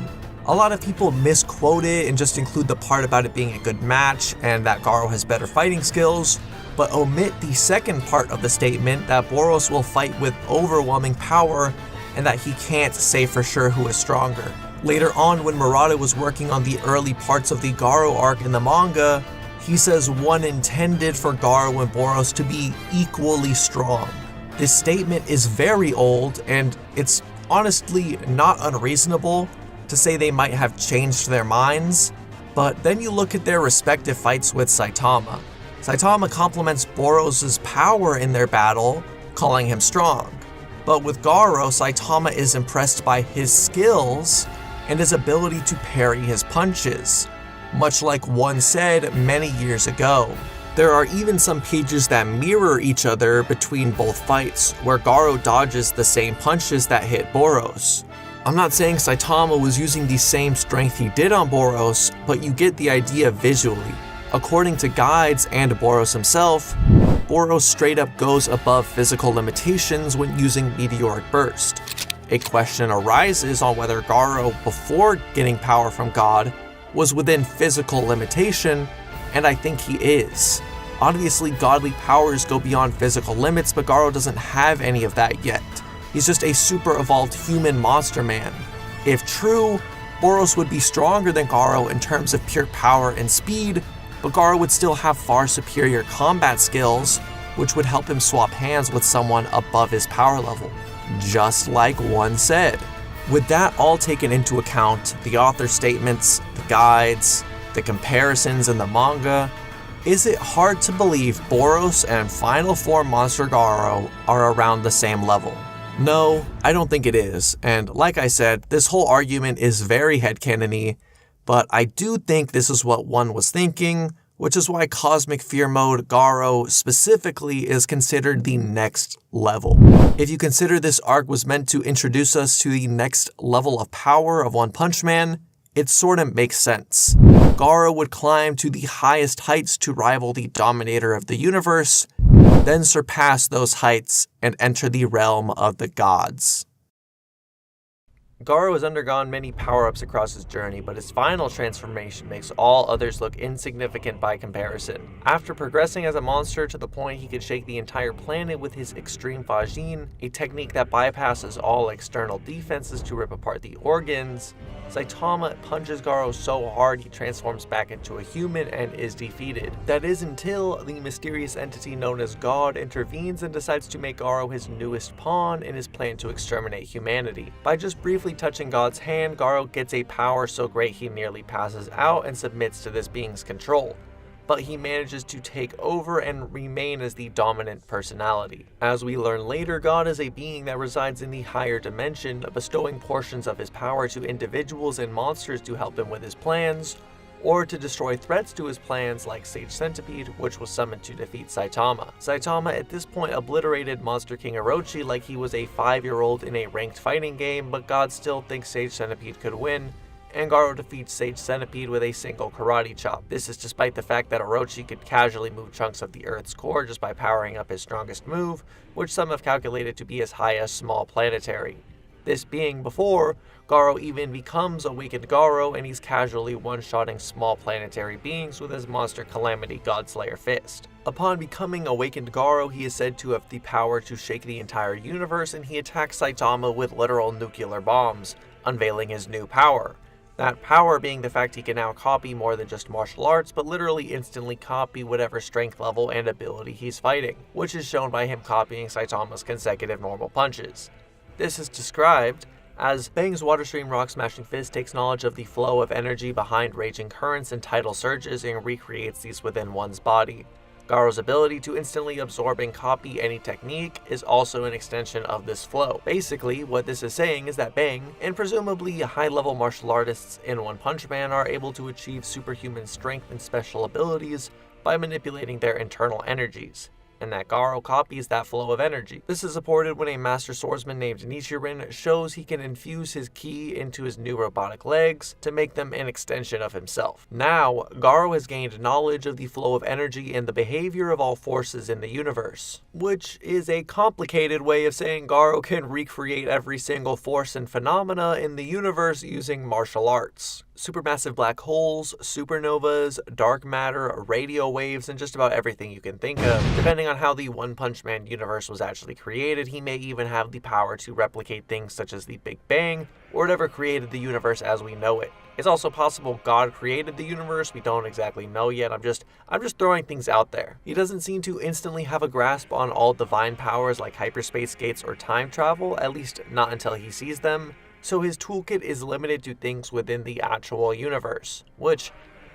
A lot of people misquote it and just include the part about it being a good match and that Garou has better fighting skills, but omit the second part of the statement that Boros will fight with overwhelming power and that he can't say for sure who is stronger. Later on, when Murata was working on the early parts of the Garou arc in the manga, he says One intended for Garou and Boros to be equally strong. This statement is very old, and it's honestly not unreasonable to say they might have changed their minds, but then you look at their respective fights with Saitama. Saitama compliments Boros' power in their battle, calling him strong. But with Garou, Saitama is impressed by his skills and his ability to parry his punches, much like One said many years ago. There are even some pages that mirror each other between both fights, where Garou dodges the same punches that hit Boros. I'm not saying Saitama was using the same strength he did on Boros, but you get the idea visually. According to guides and Boros himself, Boros straight up goes above physical limitations when using Meteoric Burst. A question arises on whether Garou, before getting power from God, was within physical limitation, and I think he is. Obviously, godly powers go beyond physical limits, but Garou doesn't have any of that yet. He's just a super evolved human monster man. If true, Boros would be stronger than Garou in terms of pure power and speed, but Garou would still have far superior combat skills, which would help him swap hands with someone above his power level, just like One said. With that all taken into account, the author's statements, the guides, the comparisons in the manga, is it hard to believe Boros and Final Form Monster Garou are around the same level? No, I don't think it is, and like I said, this whole argument is very headcanon-y, but I do think this is what One was thinking which is why Cosmic Fear Mode Garou specifically is considered the next level. If you consider this arc was meant to introduce us to the next level of power of One Punch Man, it sorta makes sense. Garou would climb to the highest heights to rival the dominator of the universe, then surpass those heights and enter the realm of the gods. Garou has undergone many power-ups across his journey, but his final transformation makes all others look insignificant by comparison. After progressing as a monster to the point he could shake the entire planet with his Extreme Fajin, a technique that bypasses all external defenses to rip apart the organs, Saitama punches Garou so hard he transforms back into a human and is defeated. That is until the mysterious entity known as God intervenes and decides to make Garou his newest pawn in his plan to exterminate humanity. By just briefly touching God's hand, Garou gets a power so great he nearly passes out and submits to this being's control. But he manages to take over and remain as the dominant personality. As we learn later, God is a being that resides in the higher dimension, bestowing portions of his power to individuals and monsters to help him with his plans, or to destroy threats to his plans like Sage Centipede, which was summoned to defeat Saitama. Saitama at this point obliterated Monster King Orochi like he was a 5-year-old in a ranked fighting game, but God still thinks Sage Centipede could win, and Garou defeats Sage Centipede with a single karate chop. This is despite the fact that Orochi could casually move chunks of the Earth's core just by powering up his strongest move, which some have calculated to be as high as small planetary. This being before Garou even becomes Awakened Garou, and he's casually one-shotting small planetary beings with his monster Calamity Godslayer fist. Upon becoming Awakened Garou, he is said to have the power to shake the entire universe, and he attacks Saitama with literal nuclear bombs, unveiling his new power. That power being the fact he can now copy more than just martial arts, but literally instantly copy whatever strength level and ability he's fighting, which is shown by him copying Saitama's consecutive normal punches. This is described as Bang's Water Stream Rock Smashing Fist takes knowledge of the flow of energy behind raging currents and tidal surges and recreates these within one's body. Garou's ability to instantly absorb and copy any technique is also an extension of this flow. Basically, what this is saying is that Bang, and presumably high-level martial artists in One Punch Man, are able to achieve superhuman strength and special abilities by manipulating their internal energies, and that Garou copies that flow of energy. This is supported when a master swordsman named Nichiren shows he can infuse his ki into his new robotic legs to make them an extension of himself. Now, Garou has gained knowledge of the flow of energy and the behavior of all forces in the universe, which is a complicated way of saying Garou can recreate every single force and phenomena in the universe using martial arts. Supermassive black holes, supernovas, dark matter, radio waves, and just about everything you can think of. Depending on how the One Punch Man universe was actually created, he may even have the power to replicate things such as the Big Bang, or whatever created the universe as we know it. It's also possible God created the universe, we don't exactly know yet, I'm just throwing things out there. He doesn't seem to instantly have a grasp on all divine powers like hyperspace gates or time travel, at least not until he sees them. So his toolkit is limited to things within the actual universe, which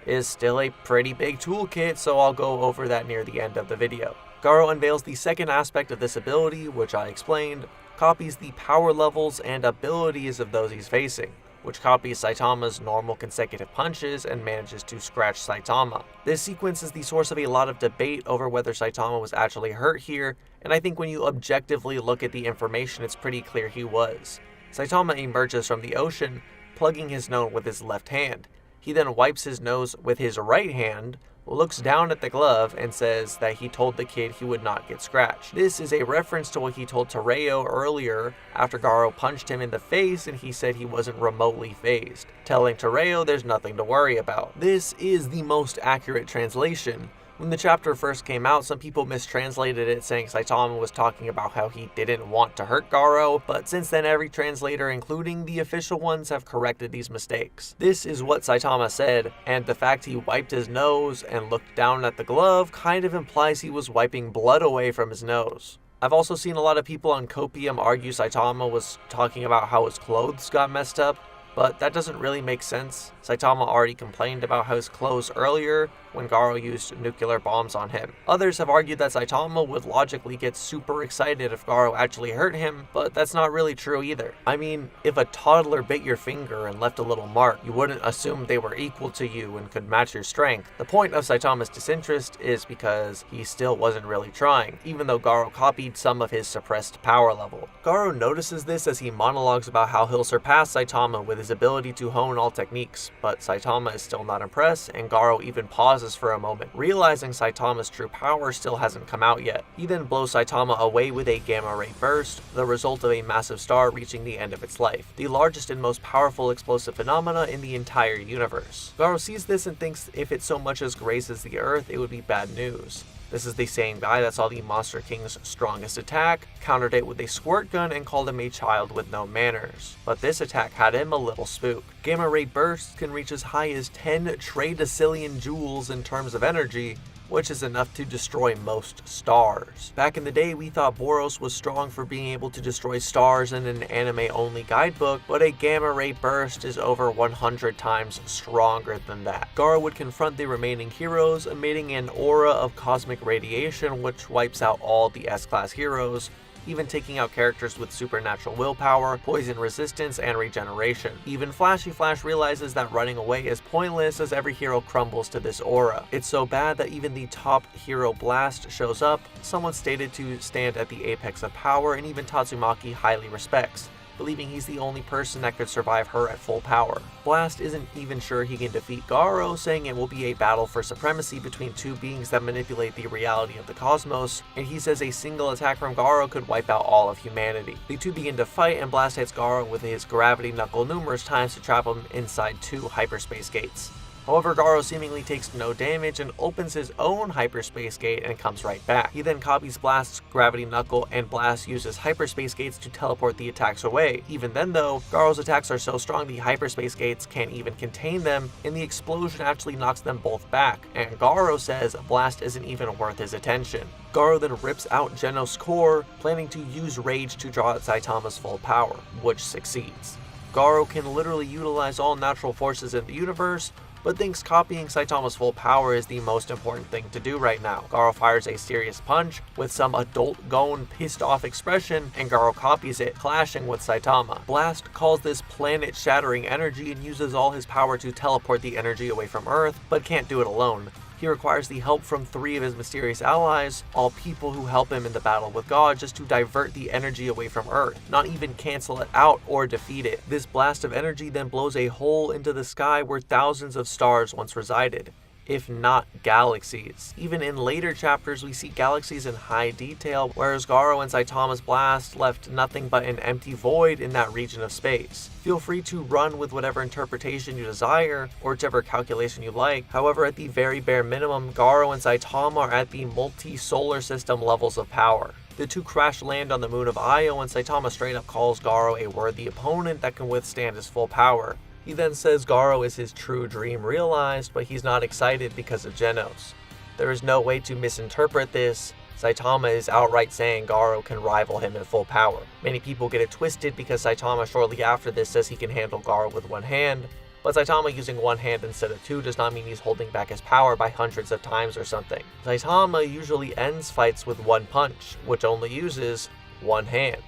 is still a pretty big toolkit, so I'll go over that near the end of the video. Garou unveils the second aspect of this ability, which I explained, copies the power levels and abilities of those he's facing, which copies Saitama's normal consecutive punches and manages to scratch Saitama. This sequence is the source of a lot of debate over whether Saitama was actually hurt here, and I think when you objectively look at the information, it's pretty clear he was. Saitama emerges from the ocean, plugging his nose with his left hand. He then wipes his nose with his right hand, looks down at the glove, and says that he told the kid he would not get scratched. This is a reference to what he told Tereo earlier after Garou punched him in the face and he said he wasn't remotely fazed, telling Tereo there's nothing to worry about. This is the most accurate translation. When the chapter first came out, some people mistranslated it saying Saitama was talking about how he didn't want to hurt Garou, but since then every translator, including the official ones, have corrected these mistakes. This is what Saitama said, and the fact he wiped his nose and looked down at the glove kind of implies he was wiping blood away from his nose. I've also seen a lot of people on Copium argue Saitama was talking about how his clothes got messed up, but that doesn't really make sense. Saitama already complained about his clothes earlier, when Garou used nuclear bombs on him. Others have argued that Saitama would logically get super excited if Garou actually hurt him, but that's not really true either. I mean, if a toddler bit your finger and left a little mark, you wouldn't assume they were equal to you and could match your strength. The point of Saitama's disinterest is because he still wasn't really trying, even though Garou copied some of his suppressed power level. Garou notices this as he monologues about how he'll surpass Saitama with his ability to hone all techniques, but Saitama is still not impressed, and Garou even pauses for a moment, realizing Saitama's true power still hasn't come out yet. He then blows Saitama away with a gamma ray burst, the result of a massive star reaching the end of its life, the largest and most powerful explosive phenomena in the entire universe. Garou sees this and thinks if it so much as grazes the earth, it would be bad news. This is the same guy that saw the Monster King's strongest attack, countered it with a squirt gun, and called him a child with no manners. But this attack had him a little spooked. Gamma ray bursts can reach as high as 10 tridecillion joules in terms of energy, which is enough to destroy most stars. Back in the day, we thought Boros was strong for being able to destroy stars in an anime-only guidebook, but a gamma ray burst is over 100 times stronger than that. Garou would confront the remaining heroes, emitting an aura of cosmic radiation which wipes out all the S-class heroes, even taking out characters with supernatural willpower, poison resistance, and regeneration. Even Flashy Flash realizes that running away is pointless as every hero crumbles to this aura. It's so bad that even the top hero Blast shows up, someone stated to stand at the apex of power and even Tatsumaki highly respects, believing he's the only person that could survive her at full power. Blast isn't even sure he can defeat Garou, saying it will be a battle for supremacy between two beings that manipulate the reality of the cosmos, and he says a single attack from Garou could wipe out all of humanity. The two begin to fight, and Blast hits Garou with his gravity knuckle numerous times to trap him inside 2 hyperspace gates. However, Garou seemingly takes no damage and opens his own hyperspace gate and comes right back. He then copies Blast's gravity knuckle, and Blast uses hyperspace gates to teleport the attacks away. Even then though, Garou's attacks are so strong the hyperspace gates can't even contain them, and the explosion actually knocks them both back, and Garou says Blast isn't even worth his attention. Garou then rips out Genos' core, planning to use rage to draw out Saitama's full power, which succeeds. Garou can literally utilize all natural forces in the universe, but thinks copying Saitama's full power is the most important thing to do right now. Garou fires a serious punch with some adult Gon pissed off expression, and Garou copies it, clashing with Saitama. Blast calls this planet-shattering energy and uses all his power to teleport the energy away from Earth, but can't do it alone. He requires the help from 3 of his mysterious allies, all people who help him in the battle with God, just to divert the energy away from Earth, not even cancel it out or defeat it. This blast of energy then blows a hole into the sky where thousands of stars once resided, if not galaxies. Even in later chapters, we see galaxies in high detail, whereas Garou and Saitama's blast left nothing but an empty void in that region of space. Feel free to run with whatever interpretation you desire, or whichever calculation you like. However, at the very bare minimum, Garou and Saitama are at the multi-solar system levels of power. The two crash land on the moon of Io, and Saitama straight up calls Garou a worthy opponent that can withstand his full power. He then says Garou is his true dream realized, but he's not excited because of Genos. There is no way to misinterpret this. Saitama is outright saying Garou can rival him in full power. Many people get it twisted because Saitama shortly after this says he can handle Garou with one hand, but Saitama using one hand instead of 2 does not mean he's holding back his power by hundreds of times or something. Saitama usually ends fights with one punch, which only uses one hand.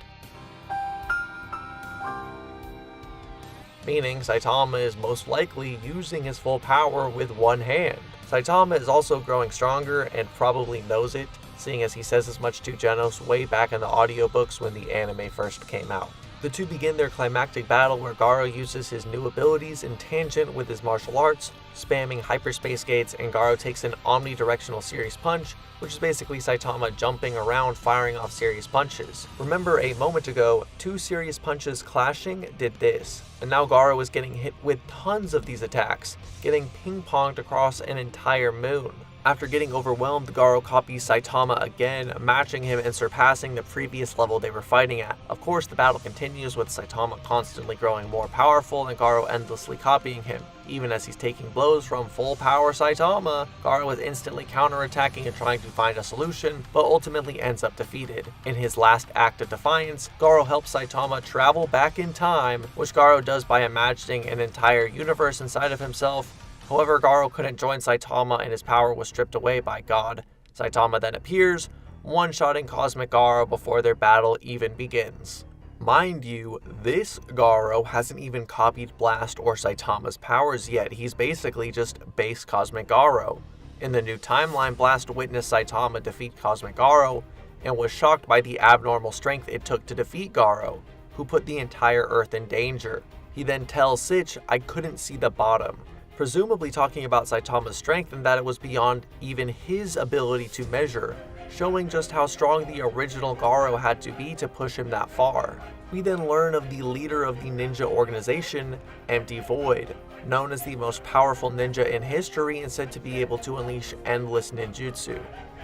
Meaning Saitama is most likely using his full power with one hand. Saitama is also growing stronger and probably knows it, seeing as he says as much to Genos way back in the audiobooks when the anime first came out. The two begin their climactic battle where Garou uses his new abilities in tangent with his martial arts, spamming hyperspace gates, and Garou takes an omnidirectional series punch, which is basically Saitama jumping around firing off serious punches. Remember a moment ago, 2 serious punches clashing did this, and now Garou is getting hit with tons of these attacks, getting ping-ponged across an entire moon. After getting overwhelmed, Garou copies Saitama again, matching him and surpassing the previous level they were fighting at. Of course, the battle continues with Saitama constantly growing more powerful and Garou endlessly copying him. Even as he's taking blows from full power Saitama, Garou is instantly counterattacking and trying to find a solution, but ultimately ends up defeated. In his last act of defiance, Garou helps Saitama travel back in time, which Garou does by imagining an entire universe inside of himself, However, Garou couldn't join Saitama and his power was stripped away by God. Saitama then appears, one-shotting Cosmic Garou before their battle even begins. Mind you, this Garou hasn't even copied Blast or Saitama's powers yet. He's basically just base Cosmic Garou. In the new timeline, Blast witnessed Saitama defeat Cosmic Garou and was shocked by the abnormal strength it took to defeat Garou, who put the entire Earth in danger. He then tells Sitch, "I couldn't see the bottom," presumably talking about Saitama's strength and that it was beyond even his ability to measure, showing just how strong the original Garou had to be to push him that far. We then learn of the leader of the ninja organization, Empty Void, known as the most powerful ninja in history and said to be able to unleash endless ninjutsu.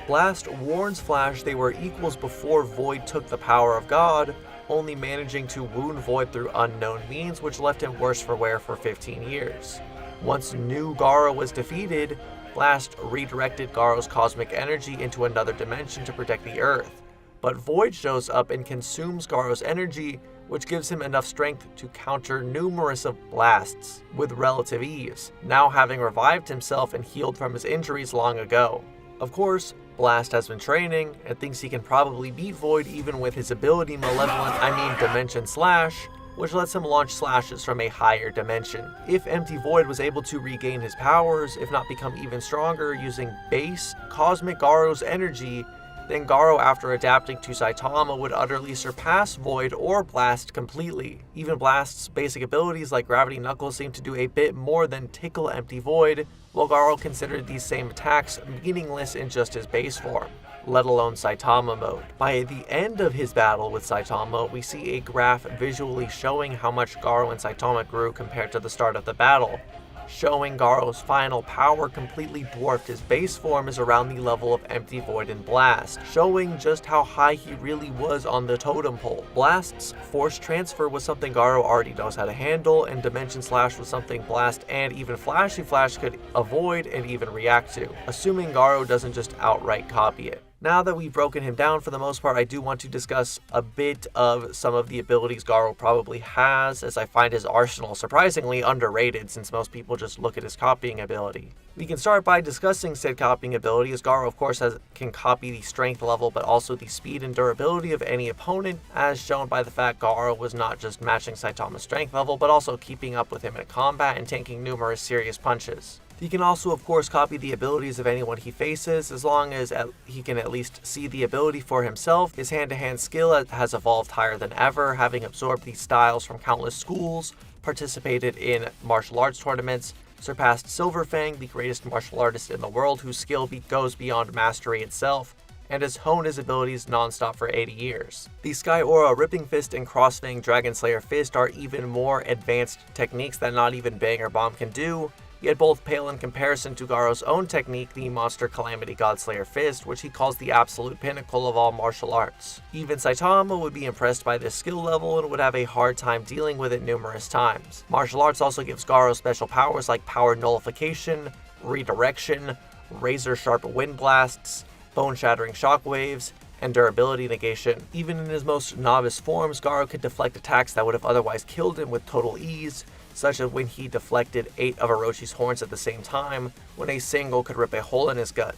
Blast warns Flash they were equals before Void took the power of God, only managing to wound Void through unknown means, which left him worse for wear for 15 years. Once new Garou was defeated, Blast redirected Garou's cosmic energy into another dimension to protect the Earth, but Void shows up and consumes Garou's energy, which gives him enough strength to counter numerous of Blast's with relative ease, now having revived himself and healed from his injuries long ago. Of course, Blast has been training and thinks he can probably beat Void even with his ability Dimension Slash, which lets him launch slashes from a higher dimension. If Empty Void was able to regain his powers, if not become even stronger, using base Cosmic Garou's energy, then Garou, after adapting to Saitama, would utterly surpass Void or Blast completely. Even Blast's basic abilities like Gravity Knuckles seem to do a bit more than tickle Empty Void, while Garou considered these same attacks meaningless in just his base form, let alone Saitama mode. By the end of his battle with Saitama, we see a graph visually showing how much Garou and Saitama grew compared to the start of the battle, showing Garou's final power completely dwarfed his base form is around the level of Empty Void and Blast, showing just how high he really was on the totem pole. Blast's force transfer was something Garou already knows how to handle, and Dimension Slash was something Blast and even Flashy Flash could avoid and even react to, assuming Garou doesn't just outright copy it. Now that we've broken him down for the most part, I do want to discuss a bit of some of the abilities Garou probably has, as I find his arsenal surprisingly underrated since most people just look at his copying ability. We can start by discussing said copying ability, as Garou of course can copy the strength level but also the speed and durability of any opponent, as shown by the fact Garou was not just matching Saitama's strength level but also keeping up with him in combat and taking numerous serious punches. He can also of course copy the abilities of anyone he faces, as long as he can at least see the ability for himself. His hand-to-hand skill has evolved higher than ever, having absorbed these styles from countless schools, participated in martial arts tournaments, surpassed Silver Fang, the greatest martial artist in the world whose skill goes beyond mastery itself, and has honed his abilities non-stop for 80 years. The Sky Aura Ripping Fist and Crossfang Dragon Slayer Fist are even more advanced techniques that not even Bang or Bomb can do, yet both pale in comparison to Garou's own technique, the Monster Calamity Godslayer Fist, which he calls the absolute pinnacle of all martial arts. Even Saitama would be impressed by this skill level and would have a hard time dealing with it numerous times. Martial arts also gives Garou special powers like Power Nullification, Redirection, Razor Sharp Wind Blasts, Bone-Shattering Shockwaves, and Durability Negation. Even in his most novice forms, Garou could deflect attacks that would have otherwise killed him with total ease, such as when he deflected 8 of Orochi's horns at the same time, when a single could rip a hole in his gut.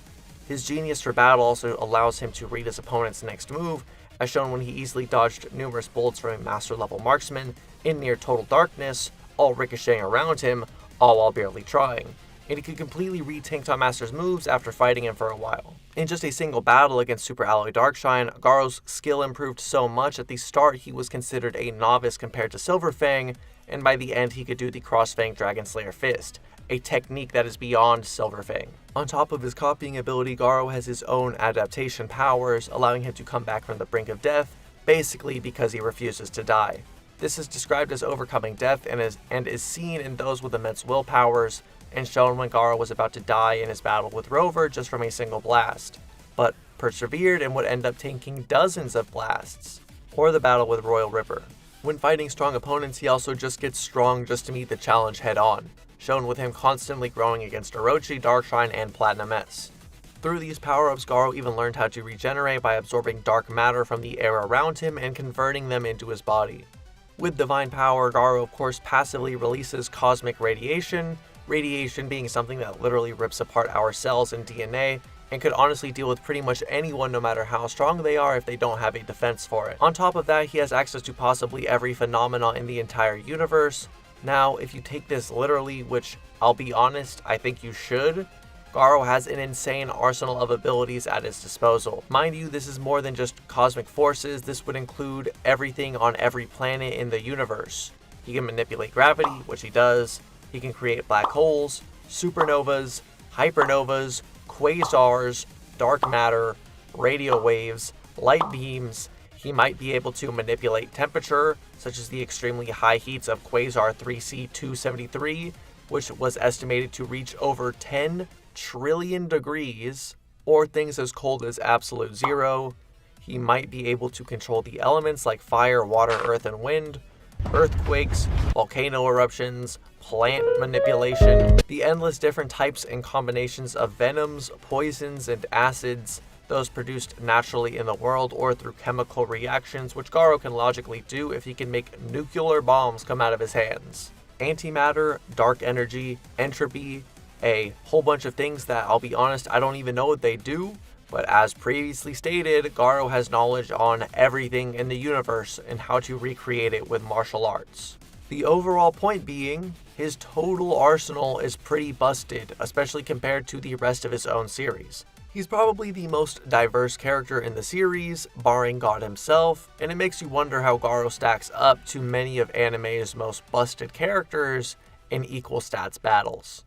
His genius for battle also allows him to read his opponent's next move, as shown when he easily dodged numerous bolts from a master-level marksman in near total darkness, all ricocheting around him, all while barely trying. And he could completely read Tank Top Master's moves after fighting him for a while. In just a single battle against Super Alloy Darkshine, Garou's skill improved so much at the start he was considered a novice compared to Silver Fang, and by the end he could do the Crossfang Dragon Slayer Fist, a technique that is beyond Silver Fang. On top of his copying ability, Garou has his own adaptation powers, allowing him to come back from the brink of death, basically because he refuses to die. This is described as overcoming death and is seen in those with immense willpowers, and shown when Garou was about to die in his battle with Rover just from a single blast, but persevered and would end up taking dozens of blasts, or the battle with Royal Ripper. When fighting strong opponents, he also just gets strong just to meet the challenge head on, shown with him constantly growing against Orochi, Darkshine, and Platinum S. Through these power-ups, Garou even learned how to regenerate by absorbing dark matter from the air around him and converting them into his body. With divine power, Garou of course passively releases cosmic radiation, radiation being something that literally rips apart our cells and DNA, and could honestly deal with pretty much anyone no matter how strong they are if they don't have a defense for it. On top of that, he has access to possibly every phenomenon in the entire universe. Now, if you take this literally, which I'll be honest, I think you should, Garou has an insane arsenal of abilities at his disposal. Mind you, this is more than just cosmic forces. This would include everything on every planet in the universe. He can manipulate gravity, which he does. He can create black holes, supernovas, hypernovas, quasars, dark matter, radio waves, light beams. He might be able to manipulate temperature, such as the extremely high heats of quasar 3C273, which was estimated to reach over 10 trillion degrees, or things as cold as absolute zero. He might be able to control the elements like fire, water, earth, and wind, earthquakes, volcano eruptions, plant manipulation, the endless different types and combinations of venoms, poisons, and acids, those produced naturally in the world or through chemical reactions, which Garou can logically do if he can make nuclear bombs come out of his hands. Antimatter, dark energy, entropy, a whole bunch of things that, I'll be honest, I don't even know what they do. But as previously stated, Garou has knowledge on everything in the universe and how to recreate it with martial arts. The overall point being, his total arsenal is pretty busted, especially compared to the rest of his own series. He's probably the most diverse character in the series, barring God himself, and it makes you wonder how Garou stacks up to many of anime's most busted characters in equal stats battles.